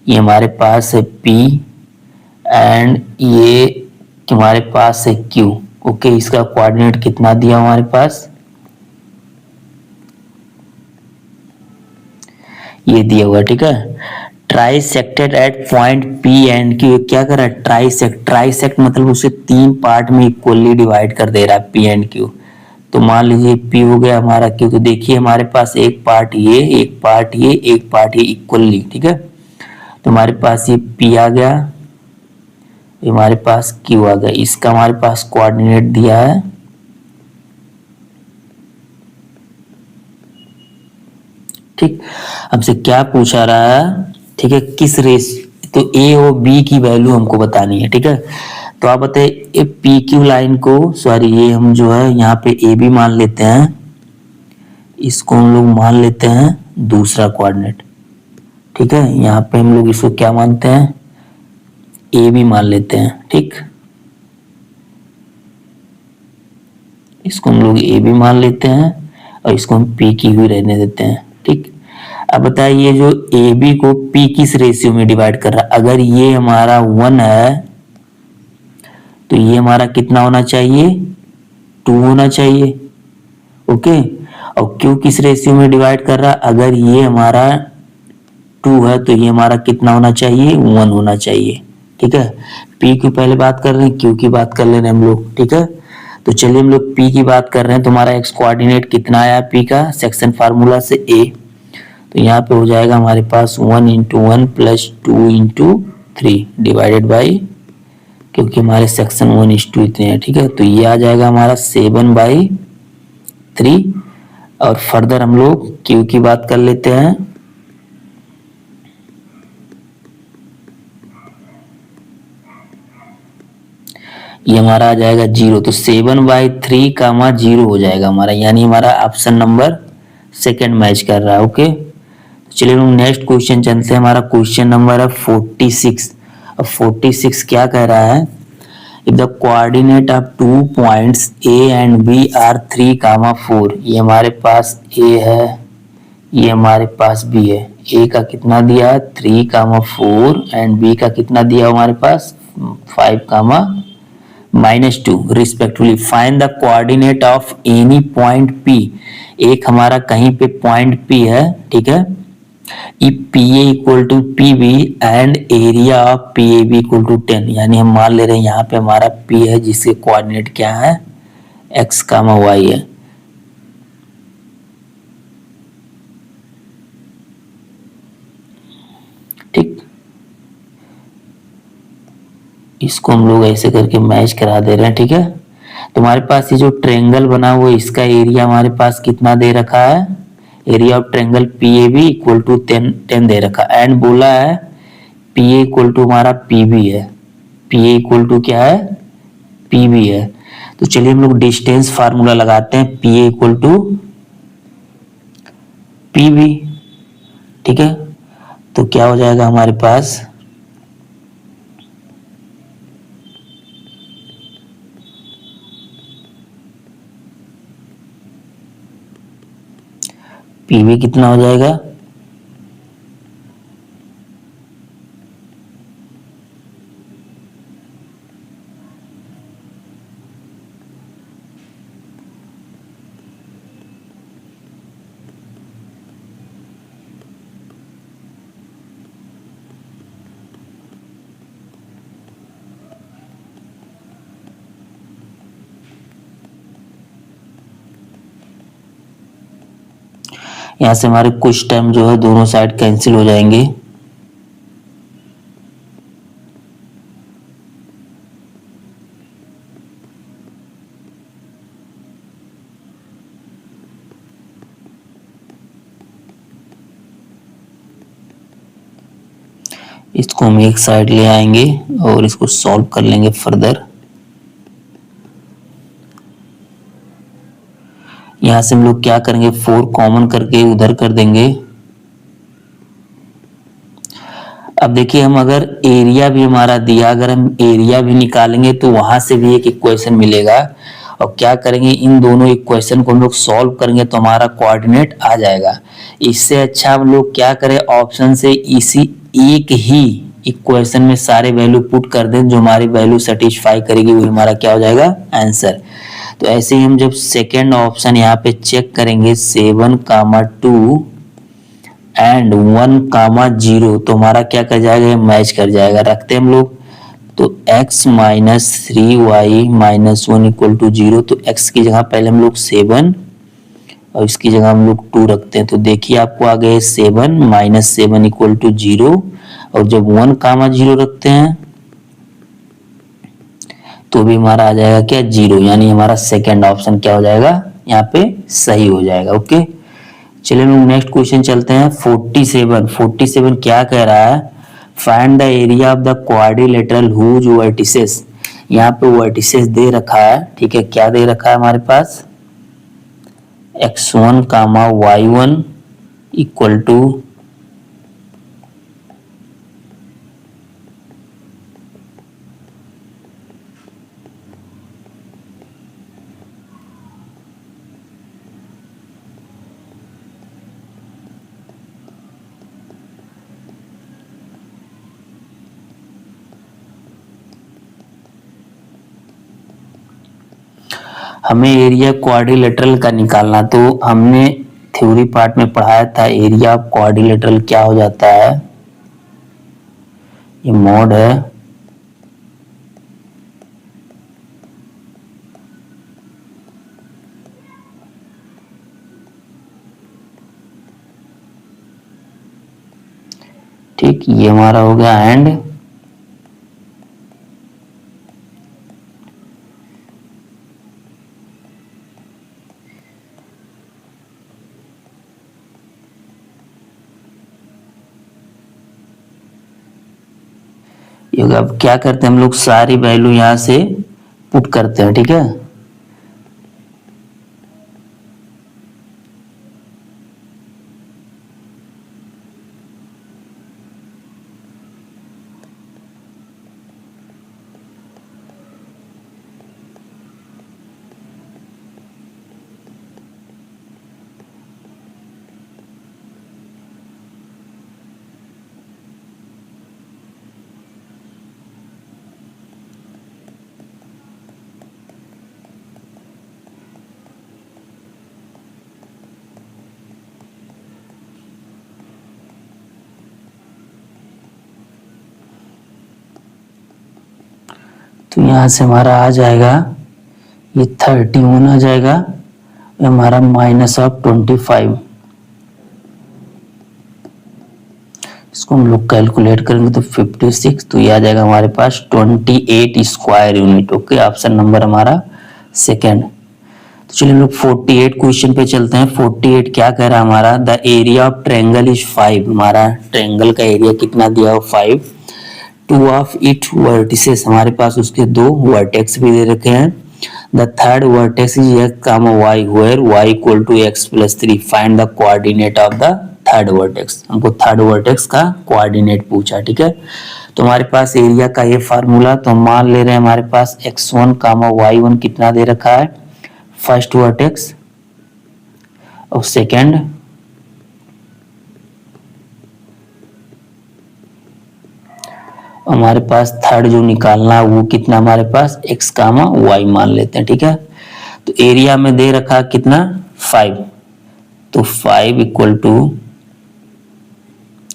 ये हमारे पास है P एंड ये हमारे पास है Q। ओके, इसका कोऑर्डिनेट कितना दिया हमारे पास, ये दिया हुआ। ठीक है, trisected at point P and Q। क्या कर रहा है ट्राइसेक्ट मतलब उसे 3 पार्ट में इक्वली डिवाइड कर दे रहा है P एंड Q। तो मान लीजिए P हो गया हमारा Q, तो देखिए हमारे पास एक पार्ट ये, एक पार्ट ये, एक पार्ट ये इक्वली। ठीक है, तो हमारे पास ये P आ गया, हमारे पास Q आ गया। इसका हमारे पास कोऑर्डिनेट दिया है ठीक। हमसे क्या पूछा रहा है, ठीक है, किस रेस, तो A और B की वैल्यू हमको बतानी है। ठीक है, तो आप बताइए पी क्यू लाइन को, सॉरी ये हम जो है यहाँ पे ए बी मान लेते हैं, इसको हम लोग मान लेते हैं दूसरा कोऑर्डिनेट। ठीक है, यहाँ पे हम लोग इसको क्या मानते हैं ए बी मान लेते हैं। ठीक, इसको हम लोग ए बी मान लेते हैं और इसको हम पी क्यू ही रहने देते हैं। ठीक, अब बताइए जो ए बी को पी किस रेशियो में डिवाइड कर रहा है, अगर ये हमारा 1 है तो ये हमारा कितना होना चाहिए 2 होना चाहिए। ओके, और क्यू किस रेशियो में डिवाइड कर रहा है, अगर ये हमारा 2 है तो ये हमारा कितना होना चाहिए 1 होना चाहिए। ठीक है, पी की पहले बात कर रहे हैं, क्यू की बात कर ले रहे हैं हम लोग। ठीक है, तो चलिए हम लोग पी की बात कर रहे हैं, तो हमारा एक्स कोऑर्डिनेट कितना आया पी का सेक्शन फार्मूला से ए, तो यहाँ पे हो जाएगा हमारे पास 1 into 1 plus 2 into 3 divided by, क्योंकि हमारे सेक्शन 1:2 इतने हैं। ठीक है, तो ये आ जाएगा हमारा 7/3। और फर्दर हम लोग क्यू की बात कर लेते हैं, ये हमारा आ जाएगा 0, तो 7/3 कामा 0 हो जाएगा हमारा, यानी हमारा ऑप्शन नंबर सेकंड मैच कर रहा है। ओके, तो चलिए हम नेक्स्ट क्वेश्चन चलते हैं। हमारा क्वेश्चन नंबर है 46। अब 46 क्या कह रहा है, if the coordinate of 2 points A and B are 3, 4, ये हमारे पास A है, ये हमारे पास B है। A का कितना दिया 3, 4 एंड B का कितना दिया हमारे पास 5, -2 respectively. Find the coordinate of any point P। एक हमारा कहीं पे पॉइंट P है। ठीक है, if PA equal to PB and area of PAB equal to 10, यानी हम मान ले रहे हैं यहाँ पे हमारा P है जिसके कोऑर्डिनेट क्या है x, y है। ठीक, इसको हम लोग ऐसे करके मैच करा दे रहे हैं। ठीक है, तो हमारे पास ये जो ट्रायंगल बना हुआ है इसका एरिया हमारे पास कितना दे रखा है area of triangle P A B equal to 10 दे रखा एंड बोला है पी ए इक्वल टू हमारा पी बी है, पी ए इक्वल टू क्या है पी बी है। तो चलिए हम लोग डिस्टेंस फार्मूला लगाते हैं, P A equal to P B, ठीक है। तो क्या हो जाएगा हमारे पास पी बी कितना हो जाएगा यहाँ से हमारे कुछ टर्म जो है दोनों साइड कैंसिल हो जाएंगे। इसको हम एक साइड ले आएंगे और इसको सॉल्व कर लेंगे फर्दर। यहां से हम लोग क्या करेंगे 4 कॉमन करके उधर कर देंगे। अब देखिए हम अगर एरिया भी हमारा दिया, अगर हम एरिया भी निकालेंगे तो वहां से भी एक इक्वेशन मिलेगा और क्या करेंगे इन दोनों इक्वेशन को हम लोग सॉल्व करेंगे तो हमारा कोऑर्डिनेट आ जाएगा। इससे अच्छा हम लोग क्या करें ऑप्शन से इसी एक ही इक्वेशन में सारे वैल्यू पुट कर दें, जो हमारी वैल्यू सेटिस्फाई करेगी वही हमारा क्या हो जाएगा आंसर। तो ऐसे ही हम जब सेकेंड ऑप्शन यहाँ पे चेक करेंगे 7,2 एंड 1,0 तो हमारा क्या कर जाएगा मैच कर जाएगा। रखते हैं हम लोग तो x minus 3y minus 1 equal to 0। तो x की जगह पहले हम लोग 7 और इसकी जगह हम लोग 2 रखते हैं। तो देखिए आपको आ गए 7 माइनस 7 इक्वल टू 0 और जब 1,0 रखते हैं तो भी हमारा आ जाएगा क्या 0, यानी हमारा सेकेंड ऑप्शन क्या हो जाएगा यहाँ पे सही हो जाएगा। ओके चलिए लोग नेक्स्ट क्वेश्चन चलते हैं। 47 क्या कह रहा है find the area of the quadrilateral whose vertices. यहाँ पे वर्टिसेस दे रखा है, ठीक है। क्या दे रखा है हमारे पास x1 y1 इक्वल टू हमें एरिया क्वाड्रिलेटरल का निकालना। तो हमने थ्योरी पार्ट में पढ़ाया था एरिया ऑफ क्वाड्रिलेटरल क्या हो जाता है, ये मॉड है ठीक, ये हमारा हो गया एंड अब क्या करते हैं हम लोग सारी वैल्यू यहां से पुट करते हैं, ठीक है। तो यहां से हमारा आ जाएगा ये 31 आ जाएगा, हमारा -25। इसको हम लोग कैलकुलेट करेंगे तो 56, तो ये आ जाएगा हमारे पास 28 square unit. Okay option number हमारा सेकेंड। तो चलिए हम लोग 48 क्वेश्चन पे चलते हैं। 48 क्या कह रहा है हमारा, the area of triangle is 5। हमारा ट्रायंगल का एरिया कितना दिया हो 5। टू ऑफ इट वर्टिसेस, हमारे पास उसके दो वर्टेक्स भी दे रखे हैं। The third vertex is x comma y where y equal to x plus 3। Find the coordinate of the third vertex. हमको थर्ड वर्टेक्स का कोऑर्डिनेट पूछा, ठीक है। तो हमारे पास एरिया का ये फार्मूला, तो हम मान ले रहे हैं हमारे पास x1 कामा y1 कितना दे रखा है, फर्स्ट वर्टेक्स, और सेकेंड हमारे पास थर्ड जो निकालना है वो कितना हमारे पास x कामा y मान लेते हैं, ठीक है। तो एरिया में दे रखा कितना 5, तो 5 इक्वल टू,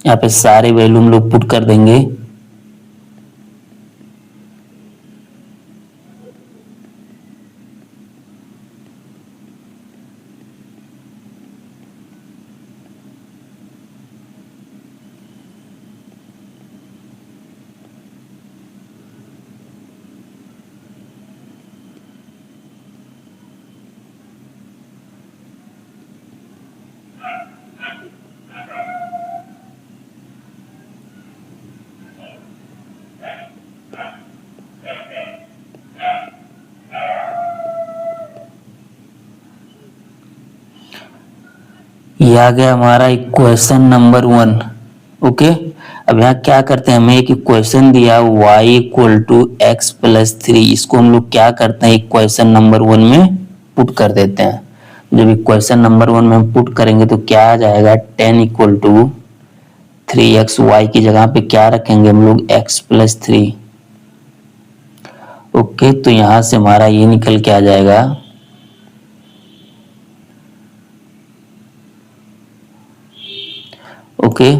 यहाँ पे सारे वैल्यू हम लोग पुट कर देंगे। ये आ गया हमारा इक्वेशन नंबर 1। ओके, अब यहाँ क्या करते हैं, हमें एक इक्वेशन दिया y equal to x plus 3, इसको हम लोग क्या करते हैं इक्वेशन नंबर 1 में पुट कर देते हैं। जब इक्वेशन नंबर 1 में हम पुट करेंगे तो क्या आ जाएगा, 10 इक्वल टू 3x, y की जगह पे क्या रखेंगे हम लोग x प्लस 3। ओके, तो यहां से हमारा ये निकल के आ जाएगा ओके।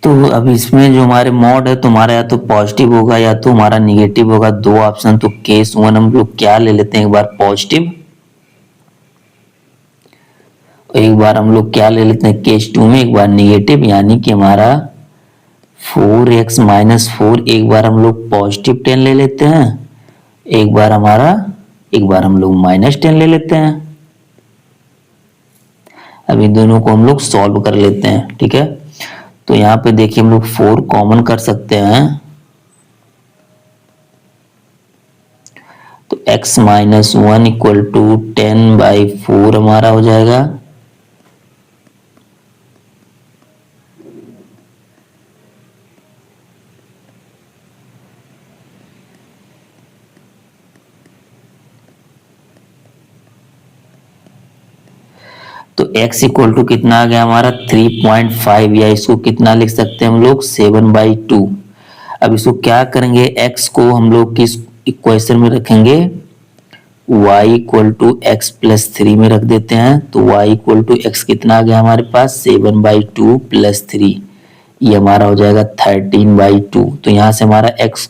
तो अब इसमें जो हमारे मॉड है तुम्हारा या तो पॉजिटिव होगा या तो हमारा निगेटिव होगा, दो ऑप्शन। तो केस 1 हम लोग क्या ले लेते हैं, एक बार पॉजिटिव, एक बार हम लोग क्या ले लेते हैं केस 2 में एक बार निगेटिव, यानी कि हमारा 4x माइनस 4, एक बार हम लोग पॉजिटिव 10 ले लेते हैं, एक बार हम लोग माइनस 10 ले लेते हैं। अब इन दोनों को हम लोग सॉल्व कर लेते हैं, ठीक है। तो यहाँ पे देखिए हम लोग 4 कॉमन कर सकते हैं, तो x माइनस 1 इक्वल टू 10/4 हमारा हो जाएगा। तो x इक्वल टू कितना आ गया हमारा 3.5, या इसको कितना लिख सकते हैं हम लोग 7/2। अब इसको क्या करेंगे, x को हम लोग किस इक्वेशन में रखेंगे, y equal to x plus 3 में रख देते हैं। तो y इक्वल टू एक्स कितना आ गया हमारे पास 7/2 प्लस 3, ये हमारा हो जाएगा 13/2। तो यहाँ से हमारा x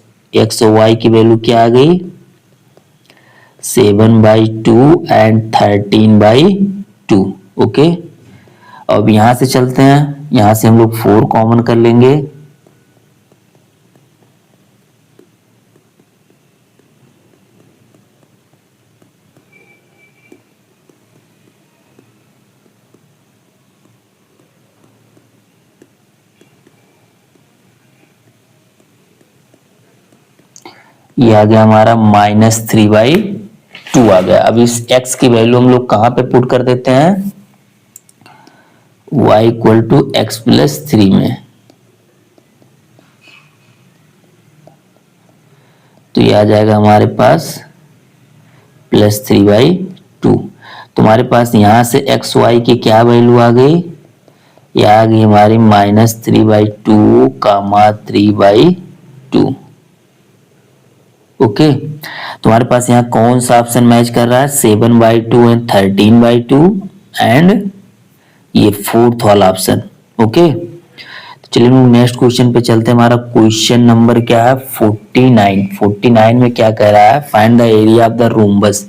और y की वैल्यू क्या आ गई 7/2 एंड 13/2। ओके, अब यहां से चलते हैं, यहां से हम लोग 4 कॉमन कर लेंगे, ये आ गया हमारा -3/2 आ गया। अब इस x की वैल्यू हम लोग कहां पे पुट कर देते हैं, y equal to x plus 3 में। तो ये आ जाएगा हमारे पास +3/2। तुम्हारे पास यहां से एक्स वाई की क्या वैल्यू आ गई, ये आ गई हमारी -3/2 कामा 3/2। ओके, तुम्हारे पास यहाँ कौन सा ऑप्शन मैच कर रहा है 7/2 एंड 13/2 एंड ये 4th वाला ऑप्शन। ओके, चलिए हम नेक्स्ट क्वेश्चन पे चलते हैं। हमारा क्वेश्चन नंबर क्या है 49। 49 में क्या कह रहा है, find the area of the rhombus.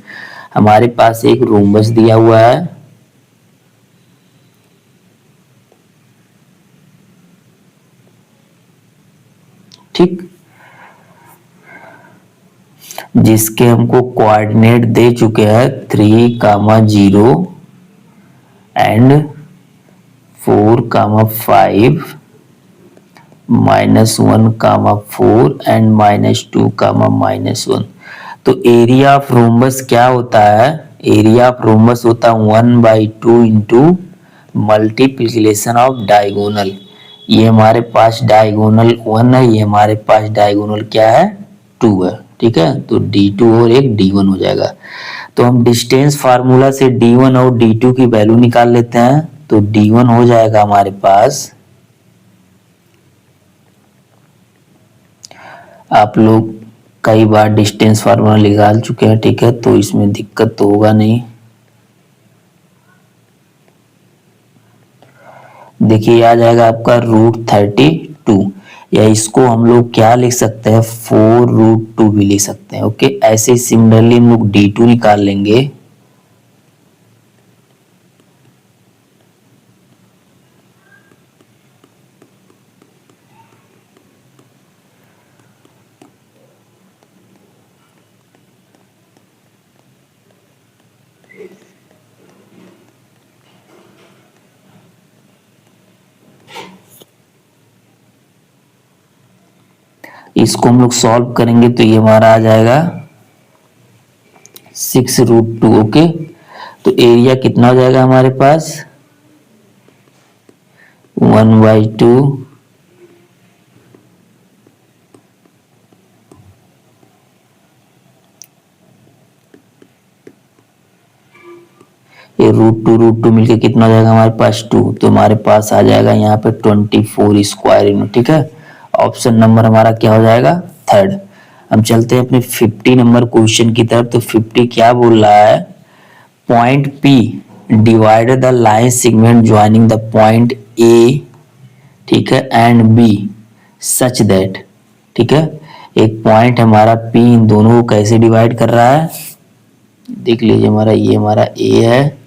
हमारे पास एक रोम्बस दिया हुआ है, ठीक, जिसके हमको कोऑर्डिनेट दे चुके हैं 3,0 एंड 4,5 -1,4 एंड -2,-1। तो एरिया ऑफ रोम्बस क्या होता है, एरिया ऑफ रोम्बस होता है 1/2 इंटू मल्टीप्लीकेशन ऑफ डायगोनल। ये हमारे पास डायगोनल 1 है, ये हमारे पास डायगोनल क्या है 2 है, ठीक है। तो D2 और एक D1 हो जाएगा। तो हम डिस्टेंस फार्मूला से D1 और D2 की वैल्यू निकाल लेते हैं। तो D1 हो जाएगा हमारे पास, आप लोग कई बार डिस्टेंस फार्मूला निकाल चुके हैं, ठीक है, तो इसमें दिक्कत तो होगा नहीं। देखिए आ जाएगा आपका √32, या इसको हम लोग क्या लिख सकते हैं 4√2 भी लिख सकते हैं। ओके, ऐसे सिमिलरली हम लोग D2 निकाल लेंगे। इसको हम लोग सॉल्व करेंगे तो ये हमारा आ जाएगा 6√2। ओके, तो एरिया कितना हो जाएगा हमारे पास 1/2 ये √2 मिलके कितना हो जाएगा हमारे पास 2। तो हमारे पास आ जाएगा यहाँ पे 24 स्क्वायर यूनिट, ठीक है। ऑप्शन नंबर हमारा क्या हो जाएगा थर्ड। हम चलते हैं अपने 50 नंबर क्वेश्चन की तरफ। तो 50 क्या बोल रहा है, point P divide the line segment joining the point A, ठीक है, एंड B सच दैट, ठीक है, एक पॉइंट हमारा P इन दोनों को कैसे डिवाइड कर रहा है, देख लीजिए। हमारा ये हमारा A है,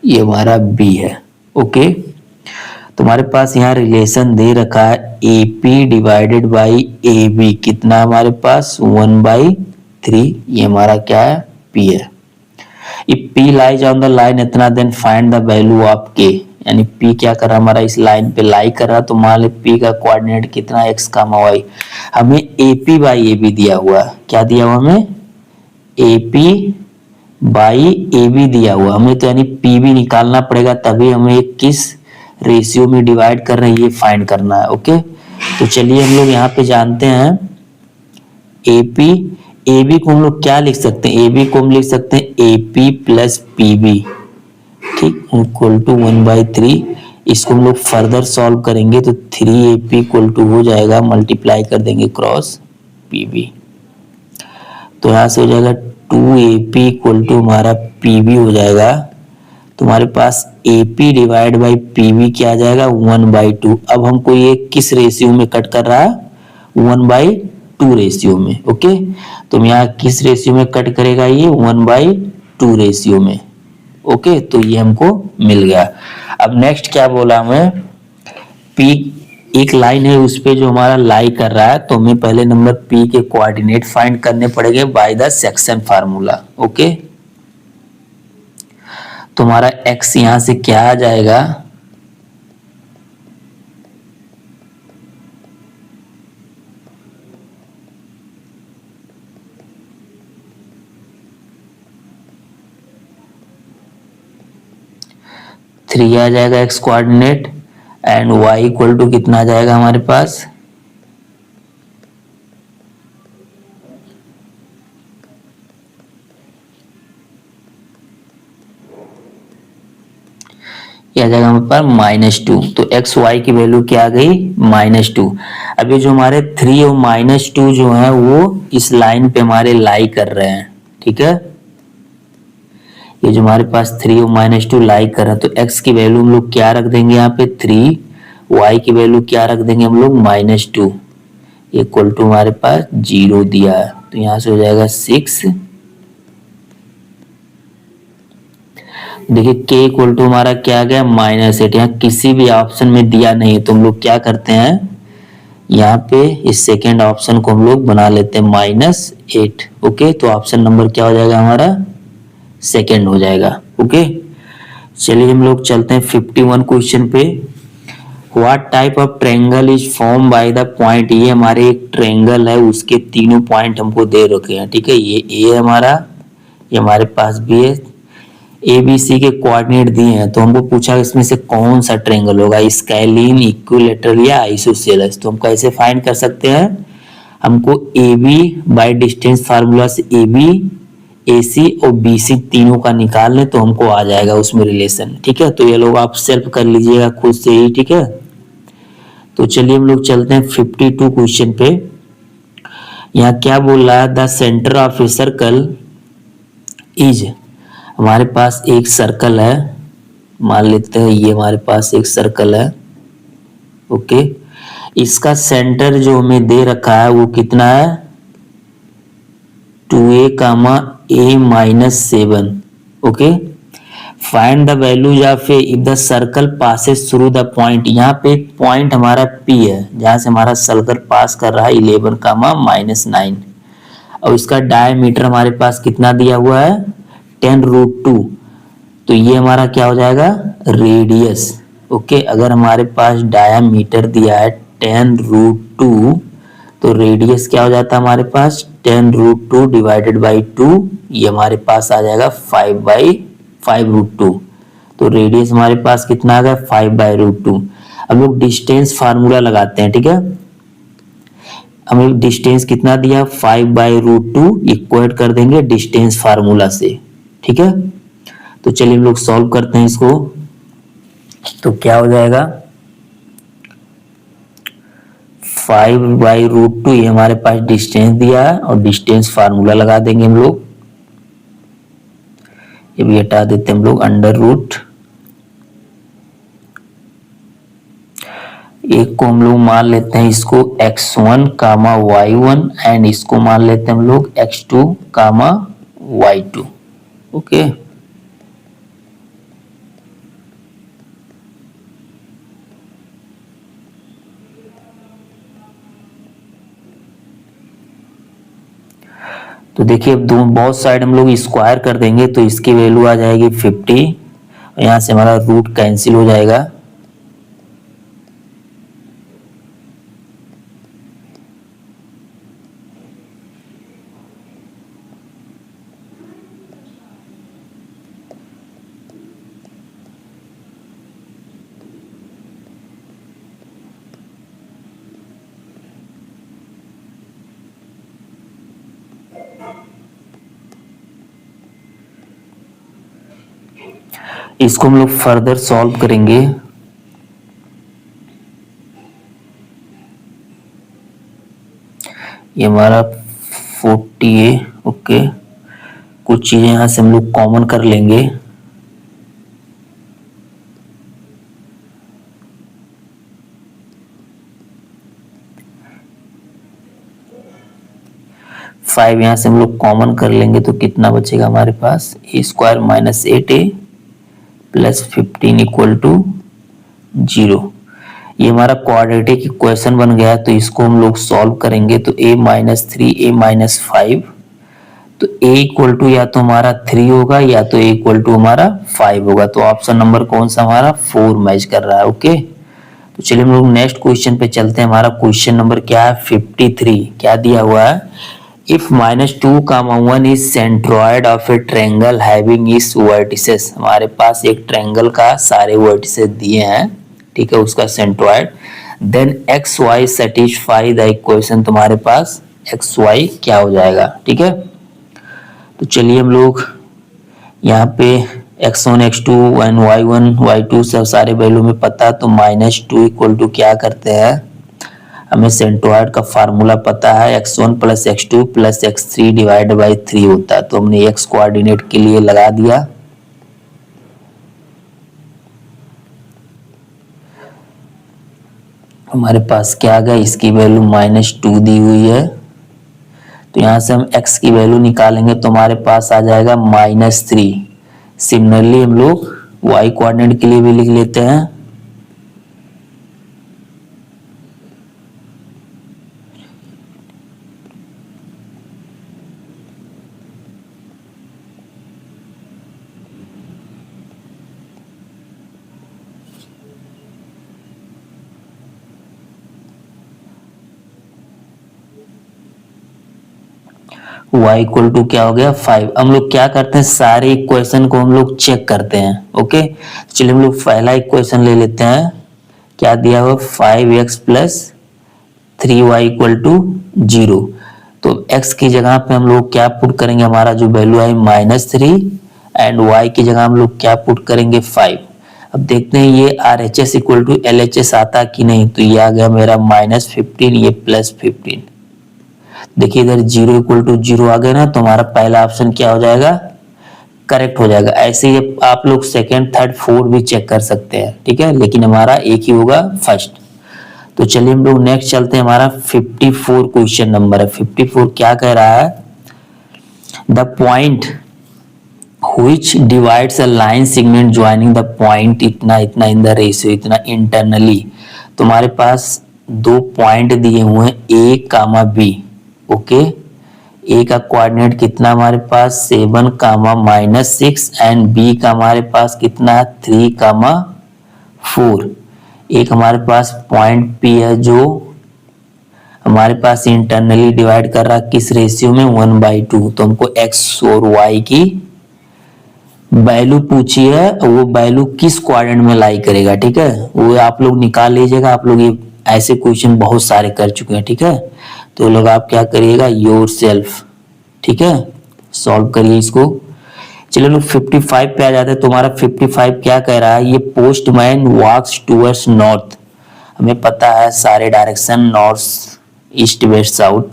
ये हमारा B है। ओके, तो हमारे पास यहाँ रिलेशन दे रखा है AP डिवाइडेड बाई AB, कितना हमारे पास 1/3। ये हमारा क्या है P है। If P lies on the line इतना, then find the value of K। यानी P क्या कर रहा है हमारा इस लाइन पे लाई कर रहा है, तो मान लो P का कोऑर्डिनेट कितना x, y। हमें AP बाई AB दिया हुआ है, क्या दिया हुआ हमें AP बाई AB दिया हुआ हमें, तो यानी PB निकालना पड़ेगा, तभी हमें किस रेशियो में डिवाइड कर रहे हैं ये फाइंड करना है। ओके, तो चलिए हम लोग यहाँ पे जानते हैं AP, AB को हम लोग क्या लिख सकते हैं, AB को हम लिख सकते हैं AP प्लस PB, ठीक, इक्वल टू 1/3। इसको हम लोग फर्दर सॉल्व करेंगे तो 3AP इक्वल टू हो जाएगा, मल्टीप्लाई कर देंगे क्रॉस PB, तो यहाँ से हो जाएगा 2AP इक्वल टू हमारा PB हो जाएगा। तो हमारे पास AP डिवाइड बाई PB क्या आ जाएगा 1/2। अब हमको ये किस रेशियो में कट कर रहा है 1/2 रेशियो में। ओके, तो यहाँ किस रेशियो में कट करेगा ये 1/2 रेशियो में। ओके, तो ये हमको मिल गया। अब नेक्स्ट क्या बोला हमें, P एक लाइन है उस पे जो हमारा लाई कर रहा है, तो हमें पहले नंबर P के कोऑर्डिनेट फाइंड करने पड़ेंगे by the section formula. Okay, तो हमारा x यहां से क्या आ जाएगा थ्री आ जाएगा x coordinate, and y equal to कितना आ जाएगा हमारे पास ये आ जाएगा हमारे पास -2। तो एक्स वाई की वैल्यू क्या आ गई -2। अभी जो हमारे 3 और -2 जो है वो इस लाइन पे हमारे लाई कर रहे हैं, ठीक है। ये जो हमारे पास 3 और -2 लाई कर रहा है, तो x की वैल्यू हम लोग क्या रख देंगे यहाँ पे 3, y की वैल्यू क्या रख देंगे हम लोग -2, इक्वल टू हमारे पास 0 दिया है, तो यहाँ से हो जाएगा 6। देखिए k इक्वल टू हमारा क्या आ गया -8, यहाँ किसी भी ऑप्शन में दिया नहीं है, तो हम लोग क्या करते हैं यहाँ पे इस सेकेंड ऑप्शन को हम लोग बना लेते हैं -8। ओके, तो ऑप्शन नंबर क्या हो जाएगा हमारा सेकेंड हो जाएगा। ओके, चलिए हम लोग चलते हैं 51 क्वेश्चन पे। What type of triangle is form by the point, ये हमारे एक ट्रायंगल है, उसके तीनों पॉइंट हमको दे रखे हैं। ठीक है, ये ए है हमारा, ये हमारे पास भी है, ए बी सी के कोऑर्डिनेट दिए हैं, तो हमको पूछा इसमें से कौन सा ट्रायंगल होगा, स्काइलिन, इक्विलैटरल या आइसोसेलेस। तो हम कैसे फाइंड कर सकते हैं, हमको A B by distance formula से ए बी, ए सी और बी सी तीनों का निकाल लें तो हमको आ जाएगा उसमें रिलेशन। ठीक है, तो ये लोग आप सेल्फ कर लीजिएगा खुद से ही। ठीक है, तो चलिए हम लोग चलते हैं 52 क्वेश्चन पे। यहाँ क्या बोल रहा है, the centre of a circle is, हमारे पास एक सर्कल है, मान लेते हैं ये हमारे पास एक सर्कल है। ओके, इसका सेंटर जो हमें दे रखा है वो कितना है 2a, a-7। Okay, find the values of A if the circle passes through the point, यहाँ पे एक पॉइंट हमारा P है जहां से हमारा सर्कल पास कर रहा है 11, -9, और इसका डायमीटर हमारे पास कितना दिया हुआ है 10√2, तो ये हमारा क्या हो जाएगा रेडियस। ओके, अगर हमारे पास डायमीटर दिया है 10√2 तो रेडियस क्या हो जाता है हमारे पास 10√2 डिवाइडेड बाई 2, ये हमारे पास आ जाएगा 5/5√2, तो रेडियस हमारे पास कितना आ गया 5/√2। अब लोग डिस्टेंस फार्मूला लगाते हैं। ठीक है, हम लोग डिस्टेंस कितना दिया 5/√2 इक्वेट कर देंगे डिस्टेंस फार्मूला से। ठीक है, तो चलिए हम लोग सॉल्व करते हैं इसको, तो क्या हो जाएगा 5/√2, ये हमारे पास डिस्टेंस दिया है और डिस्टेंस फार्मूला लगा देंगे हम लोग, ये भी हटा देते हैं हम लोग, √, एक को हम लोग मान लेते हैं इसको x1, y1 एंड इसको मान लेते हैं हम लोग x2, y2। ओके, तो देखिए अब दोनों बहुत साइड हम लोग स्क्वायर कर देंगे तो इसकी वैल्यू आ जाएगी 50, और यहाँ से हमारा रूट कैंसिल हो जाएगा। इसको हम लोग फर्दर सॉल्व करेंगे। ये हमारा 40 है। ओके, कुछ चीजें यहां से हम लोग कॉमन कर लेंगे। फाइव यहां से हम लोग कॉमन कर लेंगे तो कितना बचेगा हमारे पास a² - 8a + 15 = 0। ये हमारा क्वाड्रेटिक इक्वेशन बन गया, तो इसको हम लोग सॉल्व करेंगे तो a - 3 a - 5, तो a = या तो हमारा 3 होगा या तो a = हमारा 5 होगा, तो ऑप्शन नंबर कौन सा हमारा 4 मैच कर रहा है। ओके, तो चलिए हम लोग नेक्स्ट क्वेश्चन पे चलते हैं। हमारा क्वेश्चन नंबर क्या है 53, क्या दिया हुआ है if -2, 1 is centroid of A triangle having its vertices, हमारे पास एक ट्रायंगल का सारे वर्टिसेस दिए हैं। ठीक है, उसका centroid, then x y satisfy the equation, तुम्हारे पास एक्स वाई क्या हो जाएगा। ठीक है, तो चलिए हम लोग यहाँ पे x1 x2 and y1 y2 सब सारे वैल्यू में पता, तो -2 = क्या करते हैं, हमें सेंट्रॉइड का फार्मूला पता है x1 + x2 + x3 / 3 होता है, तो हमने x कोऑर्डिनेट के लिए लगा दिया। हमारे पास क्या आ गया, इसकी वैल्यू -2 दी हुई है, तो यहाँ से हम x की वैल्यू निकालेंगे तो हमारे पास आ जाएगा -3। सिमिलरली हम लोग y कोऑर्डिनेट के लिए भी लिख लेते हैं। y इक्वल टू क्या हो गया 5। हम लोग क्या करते हैं, सारे इक्वेशन को हम लोग चेक करते हैं। ओके, चलिए हम लोग पहला इक्वेशन ले लेते हैं। क्या दिया हुआ 5x plus 3y equal to 0। तो x की जगह पे हम लोग क्या पुट करेंगे, हमारा जो वैल्यू है -3 एंड y की जगह हम लोग क्या पुट करेंगे 5। अब देखते हैं ये RHS इक्वल टू LHS आता कि नहीं, तो ये आ गया मेरा -15, ये +15। देखिए इधर 0 इक्वल टू 0 आ गया ना, तो हमारा पहला ऑप्शन क्या हो जाएगा, करेक्ट हो जाएगा। ऐसे ही आप लोग सेकंड, थर्ड, फोर्थ भी चेक कर सकते हैं, ठीक है, लेकिन हमारा एक ही होगा फर्स्ट। तो चलिए हम लोग नेक्स्ट चलते हैं। हमारा 54 क्वेश्चन नंबर है। 54 क्या कह रहा है, the point which divides a line segment joining the point इतना इतना in the ratio इतना internally। तो हमारे पास दो पॉइंट दिए हुए हैं A comma B। Okay, A का कोऑर्डिनेट कितना हमारे पास 7 कामा -6 एंड B का हमारे पास कितना 3 कामा 4। एक हमारे पास पॉइंट P है जो हमारे पास इंटरनली डिवाइड कर रहा है किस रेशियो में 1/2। तो हमको x और y की वैल्यू पूछी है, वो वैल्यू किस क्वाड्रेंट में लाई करेगा, ठीक है, वो आप लोग निकाल लीजिएगा। आप लोग ये ऐसे क्वेश्चन बहुत सारे कर चुके हैं, ठीक है, तो लोग आप क्या करिएगा योर सेल्फ, ठीक है, सॉल्व करिए इसको। चलिए लोग 55 पे आ जाते हैं। तुम्हारा 55 क्या कह रहा है, ये पोस्टमैन वॉक्स टूवर्ड्स नॉर्थ। हमें पता है सारे direction north, east, west, south.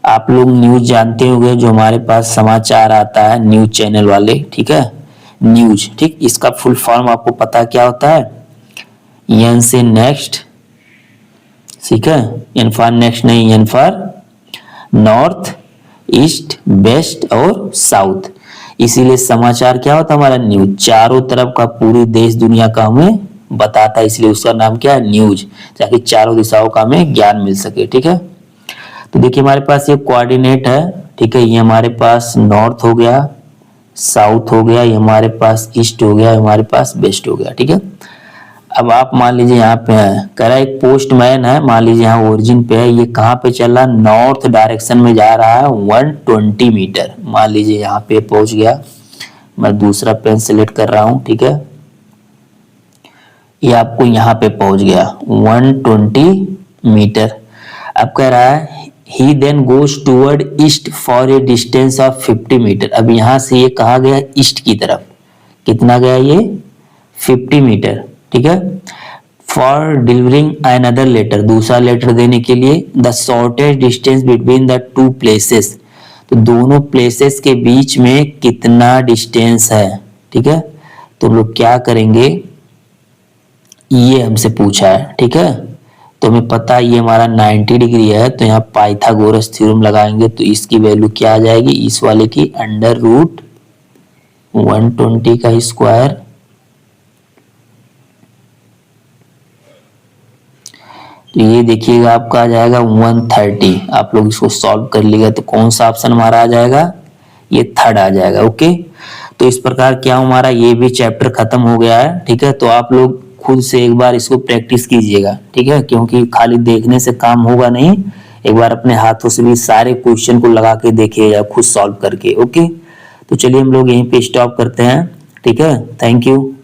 आप लोग न्यूज जानते होंगे, जो हमारे पास समाचार आता है न्यूज चैनल वाले, ठीक है, न्यूज, ठीक, इसका फुल फॉर्म आपको पता क्या होता है, एन से नेक्स्ट, ठीक है, एन फॉर नेक्स्ट नहीं, N for north, east, west और साउथ। इसीलिए समाचार क्या होता है हमारा न्यूज, चारों तरफ का पूरी देश दुनिया का हमें बताता है, इसलिए उसका नाम क्या है न्यूज, ताकि चारों दिशाओं का हमें ज्ञान मिल सके, ठीक है। तो देखिए हमारे पास ये कोऑर्डिनेट है, ठीक है, ये हमारे पास नॉर्थ हो गया, साउथ हो गया, ये हमारे पास ईस्ट हो गया, हमारे पास वेस्ट हो गया, ठीक है। अब आप मान लीजिए यहाँ पे है, कह रहा है एक पोस्टमैन है, मान लीजिए यहाँ ओरिजिन पे है, ये कहाँ पे चल रहा है, नॉर्थ डायरेक्शन में जा रहा है 120 मीटर। मान लीजिए यहाँ पे पहुंच गया, मैं दूसरा पेन सेलेक्ट कर रहा हूँ, ठीक है, ये आपको यहाँ पे पहुंच गया 120 मीटर। अब कह रहा है he then goes toward east for a distance of 50 metre. अब यहाँ से ये कहा गया ईस्ट की तरफ, कितना गया ये 50 मीटर, ठीक है। फॉर डिलीवरिंग अनदर लेटर, दूसरा लेटर देने के लिए, the shortest distance between the two places, तो दोनों प्लेसेस के बीच में कितना डिस्टेंस है, ठीक है। तो हम लोग क्या करेंगे, ये हमसे पूछा है, ठीक है, तो हमें पता है ये हमारा 90 डिग्री है, तो यहाँ पाइथागोरस थ्योरम लगाएंगे, तो इसकी वैल्यू क्या आ जाएगी, इस वाले की √120 का स्क्वायर, तो ये देखिएगा आपका आ जाएगा 130। आप लोग इसको सॉल्व कर लीजिएगा तो कौन सा ऑप्शन हमारा आ जाएगा, ये थर्ड आ जाएगा। ओके, तो इस प्रकार क्या हमारा ये भी चैप्टर खत्म हो गया है, ठीक है। तो आप लोग खुद से एक बार इसको प्रैक्टिस कीजिएगा, ठीक है, क्योंकि खाली देखने से काम होगा नहीं, एक बार अपने हाथों से भी सारे क्वेश्चन को लगा के देखिएगा खुद सॉल्व करके। ओके, तो चलिए हम लोग यहीं पे स्टॉप करते हैं, ठीक है, थैंक यू।